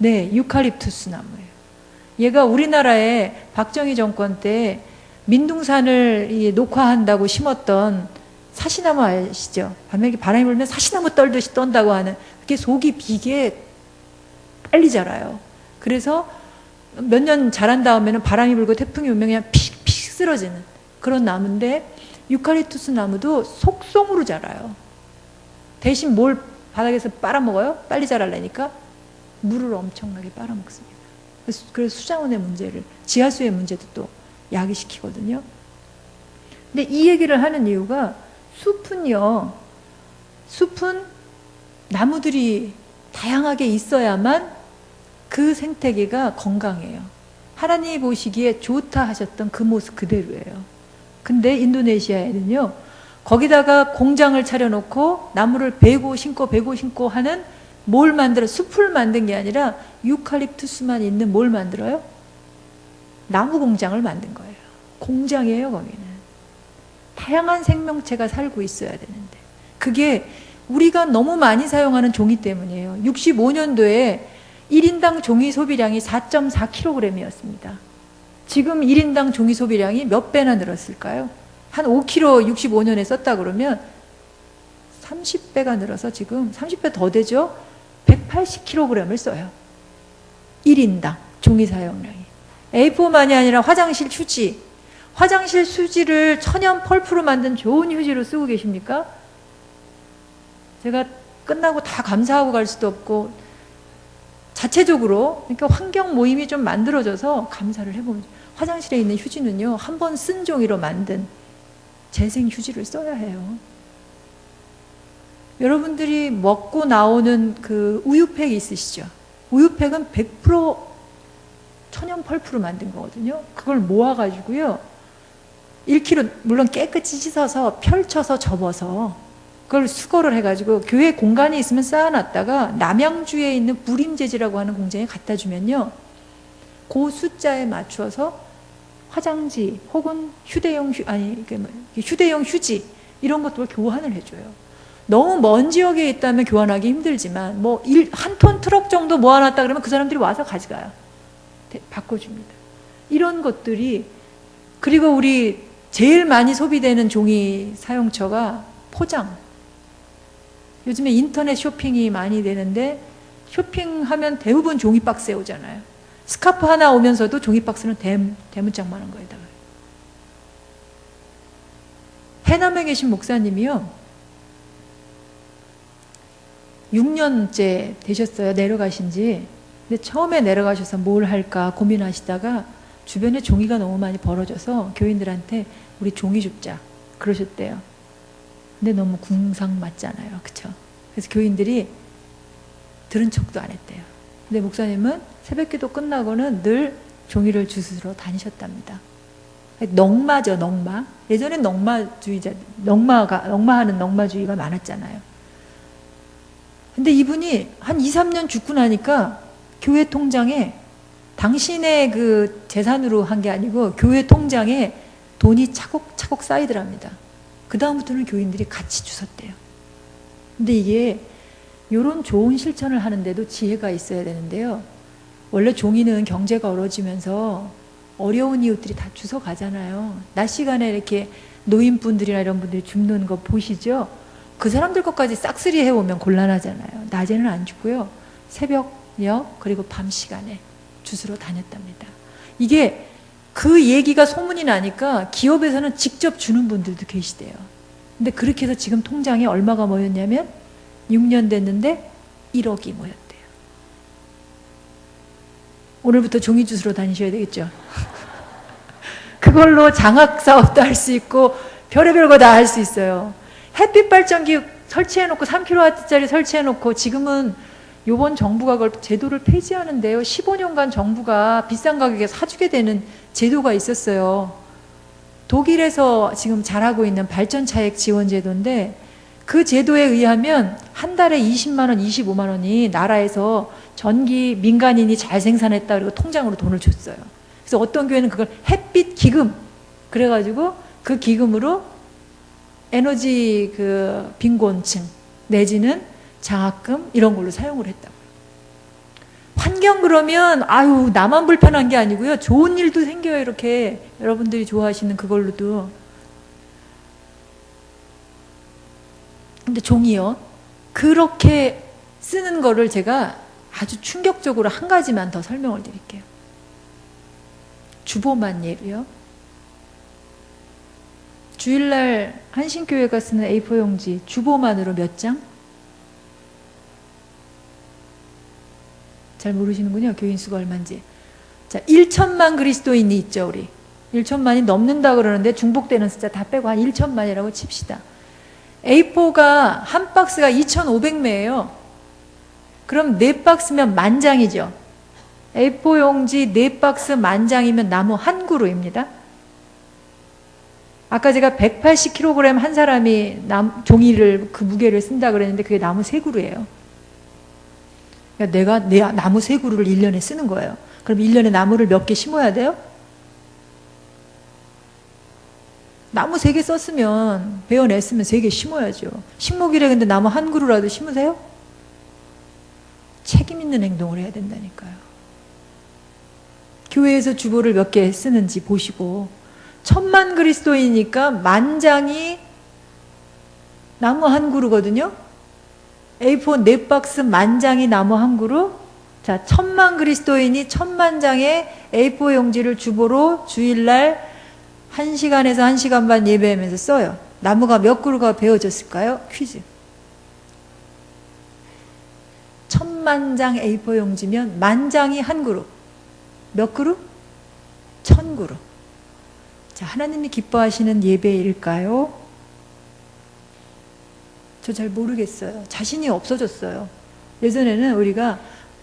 유칼립투스 나무예요. 얘가 우리나라에 박정희 정권 때 민둥산을 녹화한다고 심었던 사시나무 아시죠? 바람이 불면 사시나무 떨듯이 떤다고 하는 그게 속이 비게 빨리 자라요. 그래서 몇 년 자란 다음에는 바람이 불고 태풍이 오면 그냥 픽픽 쓰러지는 그런 나무인데 유칼립투스 나무도 속성으로 자라요. 대신 뭘 바닥에서 빨아먹어요? 빨리 자라려니까 물을 엄청나게 빨아먹습니다. 그래서 수자원의 문제를 지하수의 문제도 또 야기시키거든요. 근데 이 얘기를 하는 이유가 숲은 나무들이 다양하게 있어야만 그 생태계가 건강해요. 하나님이 보시기에 좋다 하셨던 그 모습 그대로예요. 근데 인도네시아에는요 거기다가 공장을 차려놓고 나무를 베고 심고 하는 뭘 만들어, 숲을 만든 게 아니라 유칼립투스만 있는 뭘 만들어요? 나무 공장을 만든 거예요. 공장이에요, 거기는. 다양한 생명체가 살고 있어야 되는데. 그게 우리가 너무 많이 사용하는 종이 때문이에요. 65년도에 1인당 종이 소비량이 4.4kg이었습니다. 지금 1인당 종이 소비량이 몇 배나 늘었을까요? 한 5kg 65년에 썼다 그러면 30배가 늘어서 지금 30배 더 되죠? 180kg을 써요. 1인당 종이 사용량이. A4만이 아니라 화장실 휴지. 화장실 휴지를 천연 펄프로 만든 좋은 휴지로 쓰고 계십니까? 제가 끝나고 다 감사하고 갈 수도 없고 자체적으로 그러니까 환경 모임이 좀 만들어져서 감사를 해보면 화장실에 있는 휴지는요, 한 번 쓴 종이로 만든 재생 휴지를 써야 해요. 여러분들이 먹고 나오는 그 우유팩 있으시죠? 우유팩은 100% 천연 펄프로 만든 거거든요. 그걸 모아가지고요, 1kg, 물론 깨끗이 씻어서 펼쳐서 접어서 그걸 수거를 해가지고 교회 공간이 있으면 쌓아놨다가 남양주에 있는 부림재지라고 하는 공장에 갖다 주면요, 그 숫자에 맞추어서 화장지 혹은 휴대용 휴지 이런 것들을 교환을 해줘요. 너무 먼 지역에 있다면 교환하기 힘들지만 뭐 한 톤 트럭 정도 모아놨다 그러면 그 사람들이 와서 가져가요. 바꿔줍니다. 이런 것들이. 그리고 우리 제일 많이 소비되는 종이 사용처가 포장. 요즘에 인터넷 쇼핑이 많이 되는데 쇼핑하면 대부분 종이 박스에 오잖아요. 스카프 하나 오면서도 종이 박스는 대문짝만한 거에다가. 해남에 계신 목사님이요, 6년째 되셨어요, 내려가신 지. 근데 처음에 내려가셔서 뭘 할까 고민하시다가 주변에 종이가 너무 많이 벌어져서 교인들한테 우리 종이 줍자 그러셨대요. 근데 너무 궁상 맞잖아요, 그쵸? 그래서 교인들이 들은 척도 안 했대요. 근데 목사님은 새벽기도 끝나고는 늘 종이를 주스러 다니셨답니다. 넉마죠, 넉마. 예전엔 넉마하는 넉마주의가 많았잖아요. 근데 이분이 한 2, 3년 죽고 나니까 교회 통장에, 당신의 그 재산으로 한 게 아니고 교회 통장에 돈이 차곡차곡 쌓이더랍니다. 그 다음부터는 교인들이 같이 주셨대요. 근데 이게 이런 좋은 실천을 하는데도 지혜가 있어야 되는데요. 원래 종이는 경제가 어려지면서 어려운 이웃들이 다 주워 가잖아요. 낮 시간에 이렇게 노인분들이나 이런 분들이 줍는 거 보시죠? 그 사람들 것까지 싹쓸이 해오면 곤란하잖아요. 낮에는 안 주고요, 새벽녘 그리고 밤 시간에 주스러 다녔답니다. 이게 그 얘기가 소문이 나니까 기업에서는 직접 주는 분들도 계시대요. 근데 그렇게 해서 지금 통장에 얼마가 모였냐면 6년 됐는데 1억이 모였대요. 오늘부터 종이 주스러 다니셔야 되겠죠. 그걸로 장학 사업도 할 수 있고 별의별 거 다 할 수 있어요. 햇빛 발전기 설치해놓고 3kW짜리 설치해놓고, 지금은 요번 정부가 그걸 제도를 폐지하는데요, 15년간 정부가 비싼 가격에 사주게 되는 제도가 있었어요. 독일에서 지금 잘하고 있는 발전차액 지원 제도인데, 그 제도에 의하면 한 달에 20만 원, 25만 원이 나라에서 전기 민간인이 잘 생산했다 그리고 통장으로 돈을 줬어요. 그래서 어떤 교회는 그걸 햇빛 기금, 그래가지고 그 기금으로 에너지 그 빈곤층 내지는 장학금 이런 걸로 사용을 했다고요. 환경 그러면 아유 나만 불편한 게 아니고요, 좋은 일도 생겨요. 이렇게 여러분들이 좋아하시는 그걸로도. 근데 종이요, 그렇게 쓰는 거를 제가 아주 충격적으로 한 가지만 더 설명을 드릴게요. 주보만 예로요. 주일날 한신교회가 쓰는 A4 용지 주보만으로 몇 장? 잘 모르시는군요, 교인 수가 얼마인지. 자, 1천만 그리스도인이 있죠, 우리. 1천만이 넘는다 그러는데 중복되는 숫자 다 빼고 한 1천만이라고 칩시다. A4가 한 박스가 2,500매예요. 그럼 4박스면 만장이죠. A4 용지 4박스 만장이면 나무 한 그루입니다. 아까 제가 180kg 한 사람이 종이를 그 무게를 쓴다 그랬는데 그게 나무 3그루예요. 그러니까 내가 내 나무 3그루를 1년에 쓰는 거예요. 그럼 1년에 나무를 몇 개 심어야 돼요? 나무 3개 썼으면 베어냈으면 3개 심어야죠. 식목일에 근데 나무 1그루라도 심으세요? 책임 있는 행동을 해야 된다니까요. 교회에서 주보를 몇 개 쓰는지 보시고 1000만 그리스도이니까 만장이 나무 1그루거든요. A4 4박스 만장이 나무 1그루. 자, 1000만 그리스도인이 1000만 장의 A4 용지를 주보로 주일날 1시간에서 1시간 반 예배하면서 써요. 나무가 몇 그루가 베어졌을까요? 퀴즈. 1000만 장 A4 용지면 만장이 1그루. 몇 그루? 1000그루. 자, 하나님이 기뻐하시는 예배일까요? 저 잘 모르겠어요. 자신이 없어졌어요. 예전에는 우리가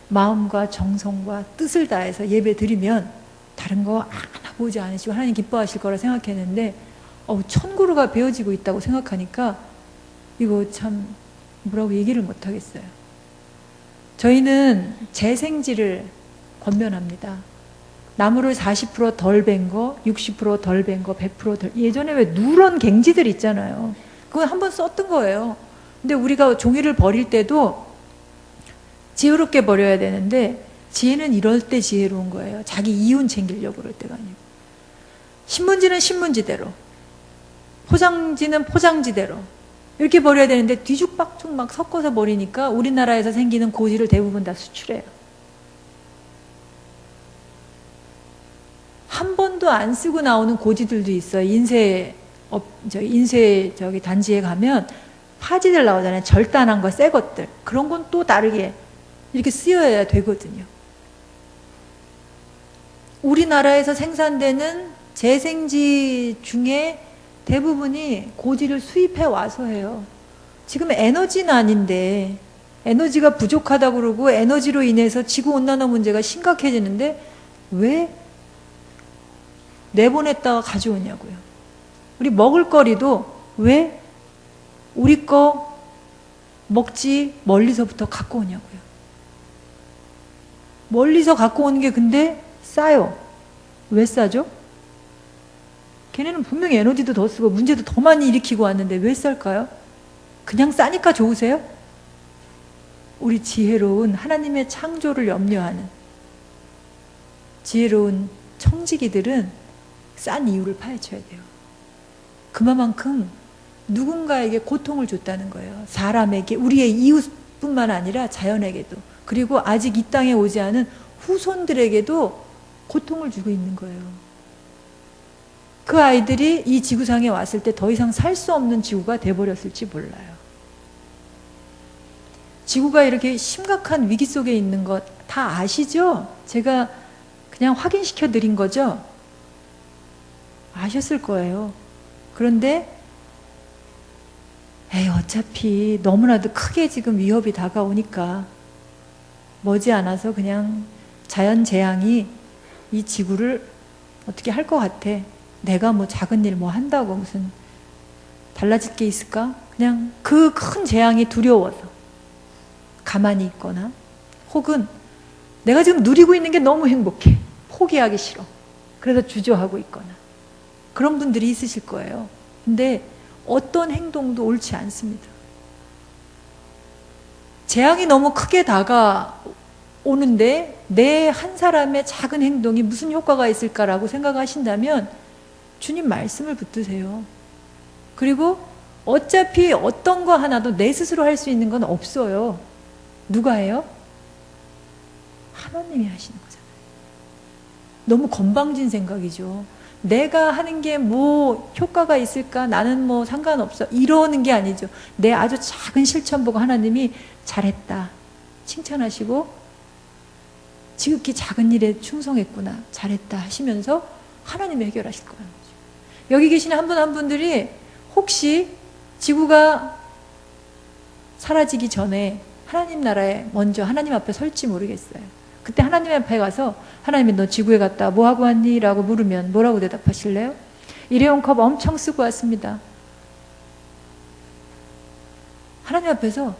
마음과 정성과 뜻을 다해서 예배 드리면 다른 거 하나 보지 않으시고 하나님 기뻐하실 거라 생각했는데 1000그루가 베어지고 있다고 생각하니까 이거 참 뭐라고 얘기를 못 하겠어요. 저희는 재생지를 권면합니다. 나무를 40% 덜 벤 거, 60%덜 벤 거, 100% 덜. 예전에 왜 누런 갱지들 있잖아요. 그건 한번 썼던 거예요. 근데 우리가 종이를 버릴 때도 지혜롭게 버려야 되는데 지혜는 이럴 때 지혜로운 거예요. 자기 이윤 챙기려고 그럴 때가 아니고. 신문지는 신문지대로, 포장지는 포장지대로 이렇게 버려야 되는데 뒤죽박죽 막 섞어서 버리니까 우리나라에서 생기는 고지를 대부분 다 수출해요. 한 번도 안 쓰고 나오는 고지들도 있어요. 인쇄 단지에 가면 파지들 나오잖아요. 절단한 거, 새 것들. 그런 건 또 다르게 이렇게 쓰여야 되거든요. 우리나라에서 생산되는 재생지 중에 대부분이 고지를 수입해 와서 해요. 지금 에너지난인데 에너지가 부족하다고 그러고 에너지로 인해서 지구온난화 문제가 심각해지는데 왜 내보냈다가 가져오냐고요. 우리 먹을거리도 왜 우리 거 먹지 멀리서부터 갖고 오냐고요. 멀리서 갖고 오는 게 근데 싸요. 왜 싸죠? 걔네는 분명히 에너지도 더 쓰고 문제도 더 많이 일으키고 왔는데 왜 쌀까요? 그냥 싸니까 좋으세요? 우리 지혜로운 하나님의 창조를 염려하는 지혜로운 청지기들은 싼 이유를 파헤쳐야 돼요. 그만큼 누군가에게 고통을 줬다는 거예요. 사람에게, 우리의 이웃뿐만 아니라 자연에게도, 그리고 아직 이 땅에 오지 않은 후손들에게도 고통을 주고 있는 거예요. 그 아이들이 이 지구상에 왔을 때 더 이상 살 수 없는 지구가 돼버렸을지 몰라요. 지구가 이렇게 심각한 위기 속에 있는 것 다 아시죠? 제가 그냥 확인시켜 드린 거죠? 아셨을 거예요. 그런데 어차피 너무나도 크게 지금 위협이 다가오니까 머지않아서 그냥 자연재앙이 이 지구를 어떻게 할 것 같아. 내가 뭐 작은 일 뭐 한다고 무슨 달라질 게 있을까? 그냥 그 큰 재앙이 두려워서 가만히 있거나, 혹은 내가 지금 누리고 있는 게 너무 행복해. 포기하기 싫어. 그래서 주저하고 있거나. 그런 분들이 있으실 거예요. 근데 어떤 행동도 옳지 않습니다. 재앙이 너무 크게 다가오는데 내 한 사람의 작은 행동이 무슨 효과가 있을까라고 생각하신다면 주님 말씀을 붙드세요. 그리고 어차피 어떤 거 하나도 내 스스로 할 수 있는 건 없어요. 누가 해요? 하나님이 하시는 거잖아요. 너무 건방진 생각이죠. 내가 하는 게 뭐 효과가 있을까? 나는 뭐 상관없어. 이러는 게 아니죠. 내 아주 작은 실천 보고 하나님이 잘했다. 칭찬하시고 지극히 작은 일에 충성했구나. 잘했다 하시면서 하나님이 해결하실 거라는 거죠. 여기 계시는 한 분 한 분들이 혹시 지구가 사라지기 전에 하나님 나라에 먼저 하나님 앞에 설지 모르겠어요. 그때 하나님 앞에 가서 하나님이 너 지구에 갔다 뭐 하고 왔니? 라고 물으면 뭐라고 대답하실래요? 일회용 컵 엄청 쓰고 왔습니다. 하나님 앞에서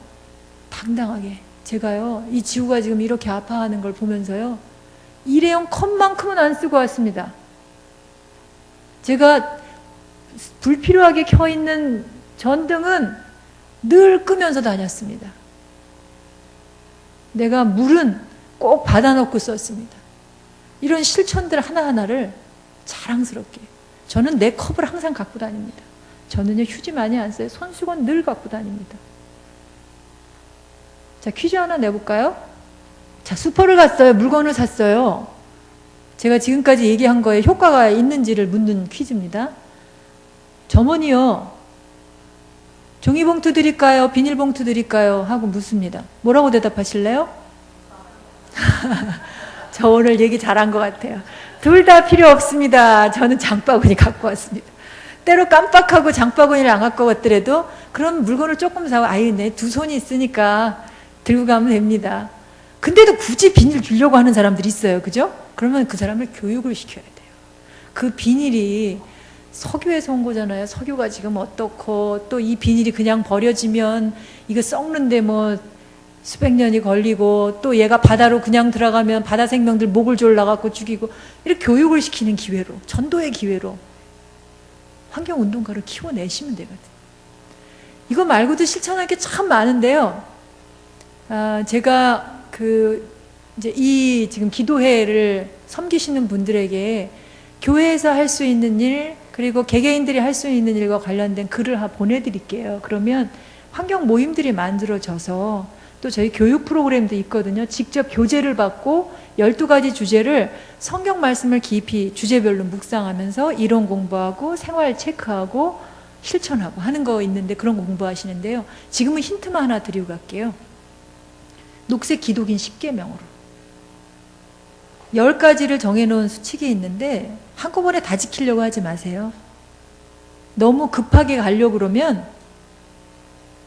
당당하게 제가요, 이 지구가 지금 이렇게 아파하는 걸 보면서요, 일회용 컵만큼은 안 쓰고 왔습니다. 제가 불필요하게 켜있는 전등은 늘 끄면서 다녔습니다. 내가 물은 꼭 받아놓고 썼습니다. 이런 실천들 하나하나를 자랑스럽게. 저는 내 컵을 항상 갖고 다닙니다. 저는요, 휴지 많이 안 써요. 손수건 늘 갖고 다닙니다. 자, 퀴즈 하나 내볼까요? 자, 슈퍼를 갔어요. 물건을 샀어요. 제가 지금까지 얘기한 거에 효과가 있는지를 묻는 퀴즈입니다. 점원이요, 종이봉투 드릴까요? 비닐봉투 드릴까요? 하고 묻습니다. 뭐라고 대답하실래요? 저 오늘 얘기 잘한 것 같아요. 둘 다 필요 없습니다. 저는 장바구니 갖고 왔습니다. 때로 깜빡하고 장바구니를 안 갖고 왔더라도 그런 물건을 조금 사고, 아유, 내 두 손이 있으니까 들고 가면 됩니다. 근데도 굳이 비닐 주려고 하는 사람들이 있어요. 그죠? 그러면 그 사람을 교육을 시켜야 돼요. 그 비닐이 석유에서 온 거잖아요. 석유가 지금 어떻고, 또 이 비닐이 그냥 버려지면 이거 썩는데 뭐 수백 년이 걸리고, 또 얘가 바다로 그냥 들어가면 바다 생명들 목을 졸라갖고 죽이고, 이렇게 교육을 시키는 기회로, 전도의 기회로 환경운동가를 키워내시면 되거든요. 이거 말고도 실천할 게 참 많은데요. 제가 이제 이 지금 기도회를 섬기시는 분들에게 교회에서 할 수 있는 일, 그리고 개개인들이 할 수 있는 일과 관련된 글을 보내드릴게요. 그러면 환경 모임들이 만들어져서, 또 저희 교육 프로그램도 있거든요. 직접 교재를 받고 12가지 주제를 성경 말씀을 깊이 주제별로 묵상하면서 이론 공부하고 생활 체크하고 실천하고 하는 거 있는데, 그런 거 공부하시는데요. 지금은 힌트만 하나 드리고 갈게요. 녹색 기독인 10계명으로 10가지를 정해놓은 수칙이 있는데 한꺼번에 다 지키려고 하지 마세요. 너무 급하게 가려고 그러면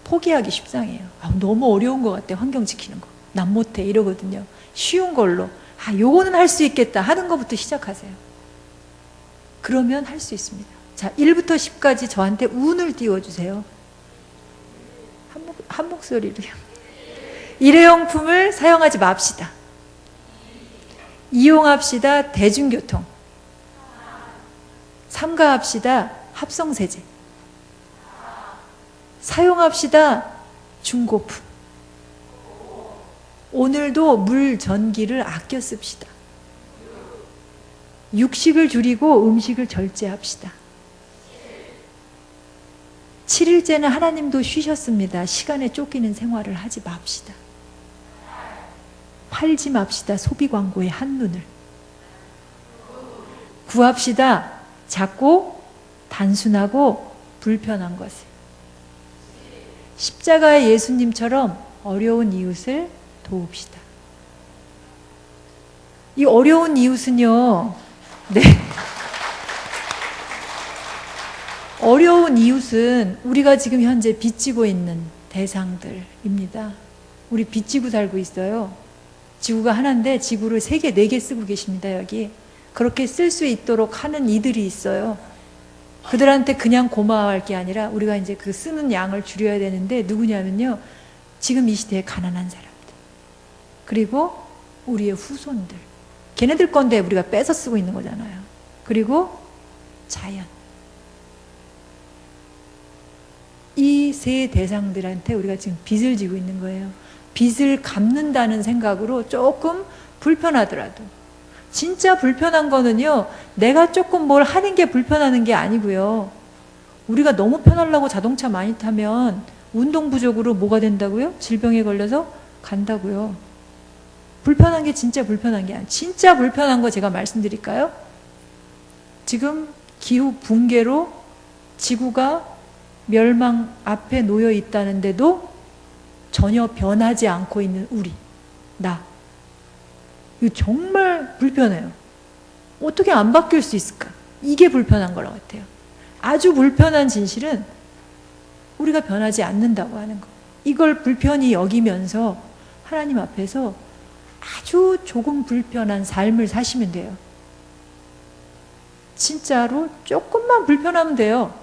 포기하기 쉽상해요. 너무 어려운 것 같아, 환경 지키는 거. 난 못해, 이러거든요. 쉬운 걸로, 요거는 할 수 있겠다 하는 것부터 시작하세요. 그러면 할 수 있습니다. 자, 1부터 10까지 저한테 운을 띄워주세요. 한 목소리로요. 일회용품을 사용하지 맙시다. 이용합시다. 대중교통. 삼가합시다. 합성세제. 사용합시다. 중고품. 오늘도 물, 전기를 아껴 씁시다. 육식을 줄이고 음식을 절제합시다. 7일째는 하나님도 쉬셨습니다. 시간에 쫓기는 생활을 하지 맙시다. 팔지 맙시다. 소비 광고의 한눈을. 구합시다. 작고 단순하고 불편한 것을. 십자가의 예수님처럼 어려운 이웃을 도웁시다. 이 어려운 이웃은요, 네. 어려운 이웃은 우리가 지금 현재 빚지고 있는 대상들입니다. 우리 빚지고 살고 있어요. 지구가 하나인데 지구를 3개, 4개 쓰고 계십니다, 여기. 그렇게 쓸 수 있도록 하는 이들이 있어요. 그들한테 그냥 고마워할 게 아니라 우리가 이제 그 쓰는 양을 줄여야 되는데, 누구냐면요, 지금 이 시대에 가난한 사람들, 그리고 우리의 후손들. 걔네들 건데 우리가 뺏어 쓰고 있는 거잖아요. 그리고 자연. 이 세 대상들한테 우리가 지금 빚을 지고 있는 거예요. 빚을 갚는다는 생각으로 조금 불편하더라도, 진짜 불편한 거는요, 내가 조금 뭘 하는 게 불편하는 게 아니고요. 우리가 너무 편하려고 자동차 많이 타면 운동 부족으로 뭐가 된다고요? 질병에 걸려서 간다고요. 불편한 게 진짜 불편한 게 아니에요. 진짜 불편한 거 제가 말씀드릴까요? 지금 기후 붕괴로 지구가 멸망 앞에 놓여 있다는데도 전혀 변하지 않고 있는 우리, 나. 이거 정말 불편해요. 어떻게 안 바뀔 수 있을까? 이게 불편한 것 같아요. 아주 불편한 진실은 우리가 변하지 않는다고 하는 거. 이걸 불편히 여기면서 하나님 앞에서 아주 조금 불편한 삶을 사시면 돼요. 진짜로 조금만 불편하면 돼요.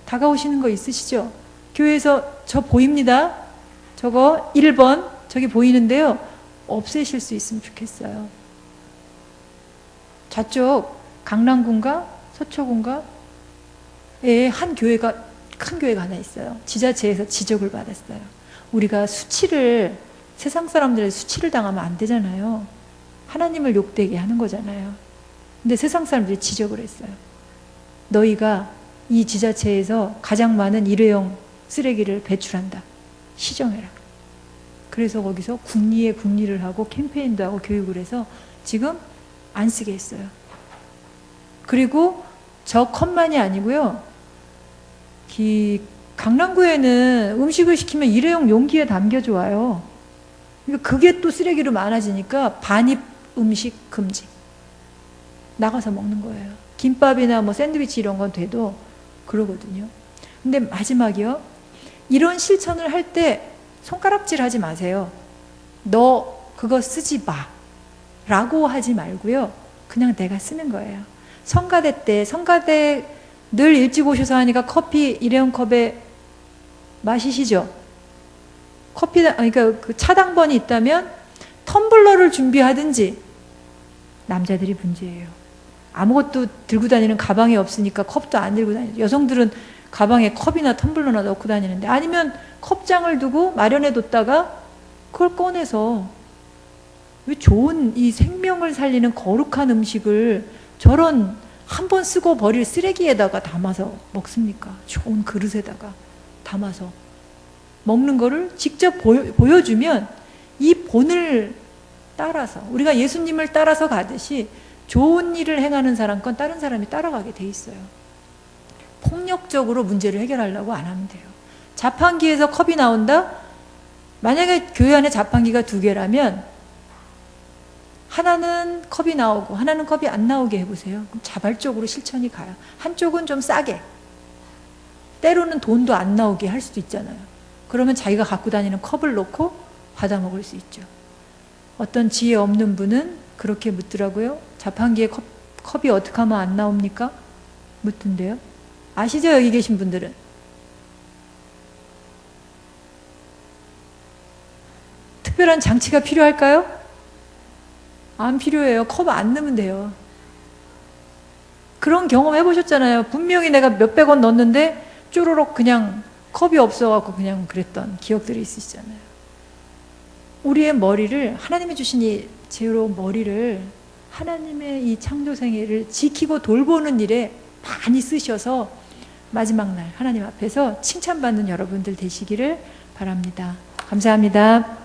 다가오시는 거 있으시죠? 교회에서 저 보입니다. 저거 1번 저기 보이는데요. 없애실 수 있으면 좋겠어요. 저쪽 강남군가 서초군가 한 교회가 큰 교회가 하나 있어요. 지자체에서 지적을 받았어요. 우리가 세상 사람들의 수치를 당하면 안 되잖아요. 하나님을 욕되게 하는 거잖아요. 근데 세상 사람들이 지적을 했어요. 너희가 이 지자체에서 가장 많은 일회용 쓰레기를 배출한다. 시정해라. 그래서 거기서 국리에 국리를 하고 캠페인도 하고 교육을 해서 지금 안 쓰게 했어요. 그리고 저 컵만이 아니고요. 강남구에는 음식을 시키면 일회용 용기에 담겨줘 와요. 그러니까 그게 또 쓰레기로 많아지니까 반입 음식 금지. 나가서 먹는 거예요. 김밥이나 뭐 샌드위치 이런 건 돼도 그러거든요. 근데 마지막이요. 이런 실천을 할 때 손가락질 하지 마세요. 너 그거 쓰지 마. 라고 하지 말고요. 그냥 내가 쓰는 거예요. 성가대 때, 성가대 늘 일찍 오셔서 하니까 커피 일회용 컵에 마시시죠? 그러니까 그 차당번이 있다면 텀블러를 준비하든지, 남자들이 문제예요. 아무것도 들고 다니는 가방이 없으니까 컵도 안 들고 다니죠. 여성들은 가방에 컵이나 텀블러나 넣고 다니는데, 아니면 컵장을 두고 마련해 뒀다가 그걸 꺼내서, 왜 좋은 이 생명을 살리는 거룩한 음식을 저런 한 번 쓰고 버릴 쓰레기에다가 담아서 먹습니까? 좋은 그릇에다가 담아서 먹는 거를 직접 보여주면 이 본을 따라서, 우리가 예수님을 따라서 가듯이 좋은 일을 행하는 사람 건 다른 사람이 따라가게 돼 있어요. 폭력적으로 문제를 해결하려고 안 하면 돼요. 자판기에서 컵이 나온다? 만약에 교회 안에 자판기가 2개라면 하나는 컵이 나오고 하나는 컵이 안 나오게 해보세요. 그럼 자발적으로 실천이 가요. 한쪽은 좀 싸게, 때로는 돈도 안 나오게 할 수도 있잖아요. 그러면 자기가 갖고 다니는 컵을 놓고 받아 먹을 수 있죠. 어떤 지혜 없는 분은 그렇게 묻더라고요. 자판기에 컵이 어떻게 하면 안 나옵니까? 묻던데요. 아시죠? 여기 계신 분들은. 특별한 장치가 필요할까요? 안 필요해요. 컵 안 넣으면 돼요. 그런 경험 해보셨잖아요. 분명히 내가 몇백 원 넣었는데 쪼로록 그냥 컵이 없어갖고 그냥 그랬던 기억들이 있으시잖아요. 우리의 머리를, 하나님이 주신 이 지혜로운 머리를 하나님의 이 창조생애를 지키고 돌보는 일에 많이 쓰셔서 마지막 날 하나님 앞에서 칭찬받는 여러분들 되시기를 바랍니다. 감사합니다.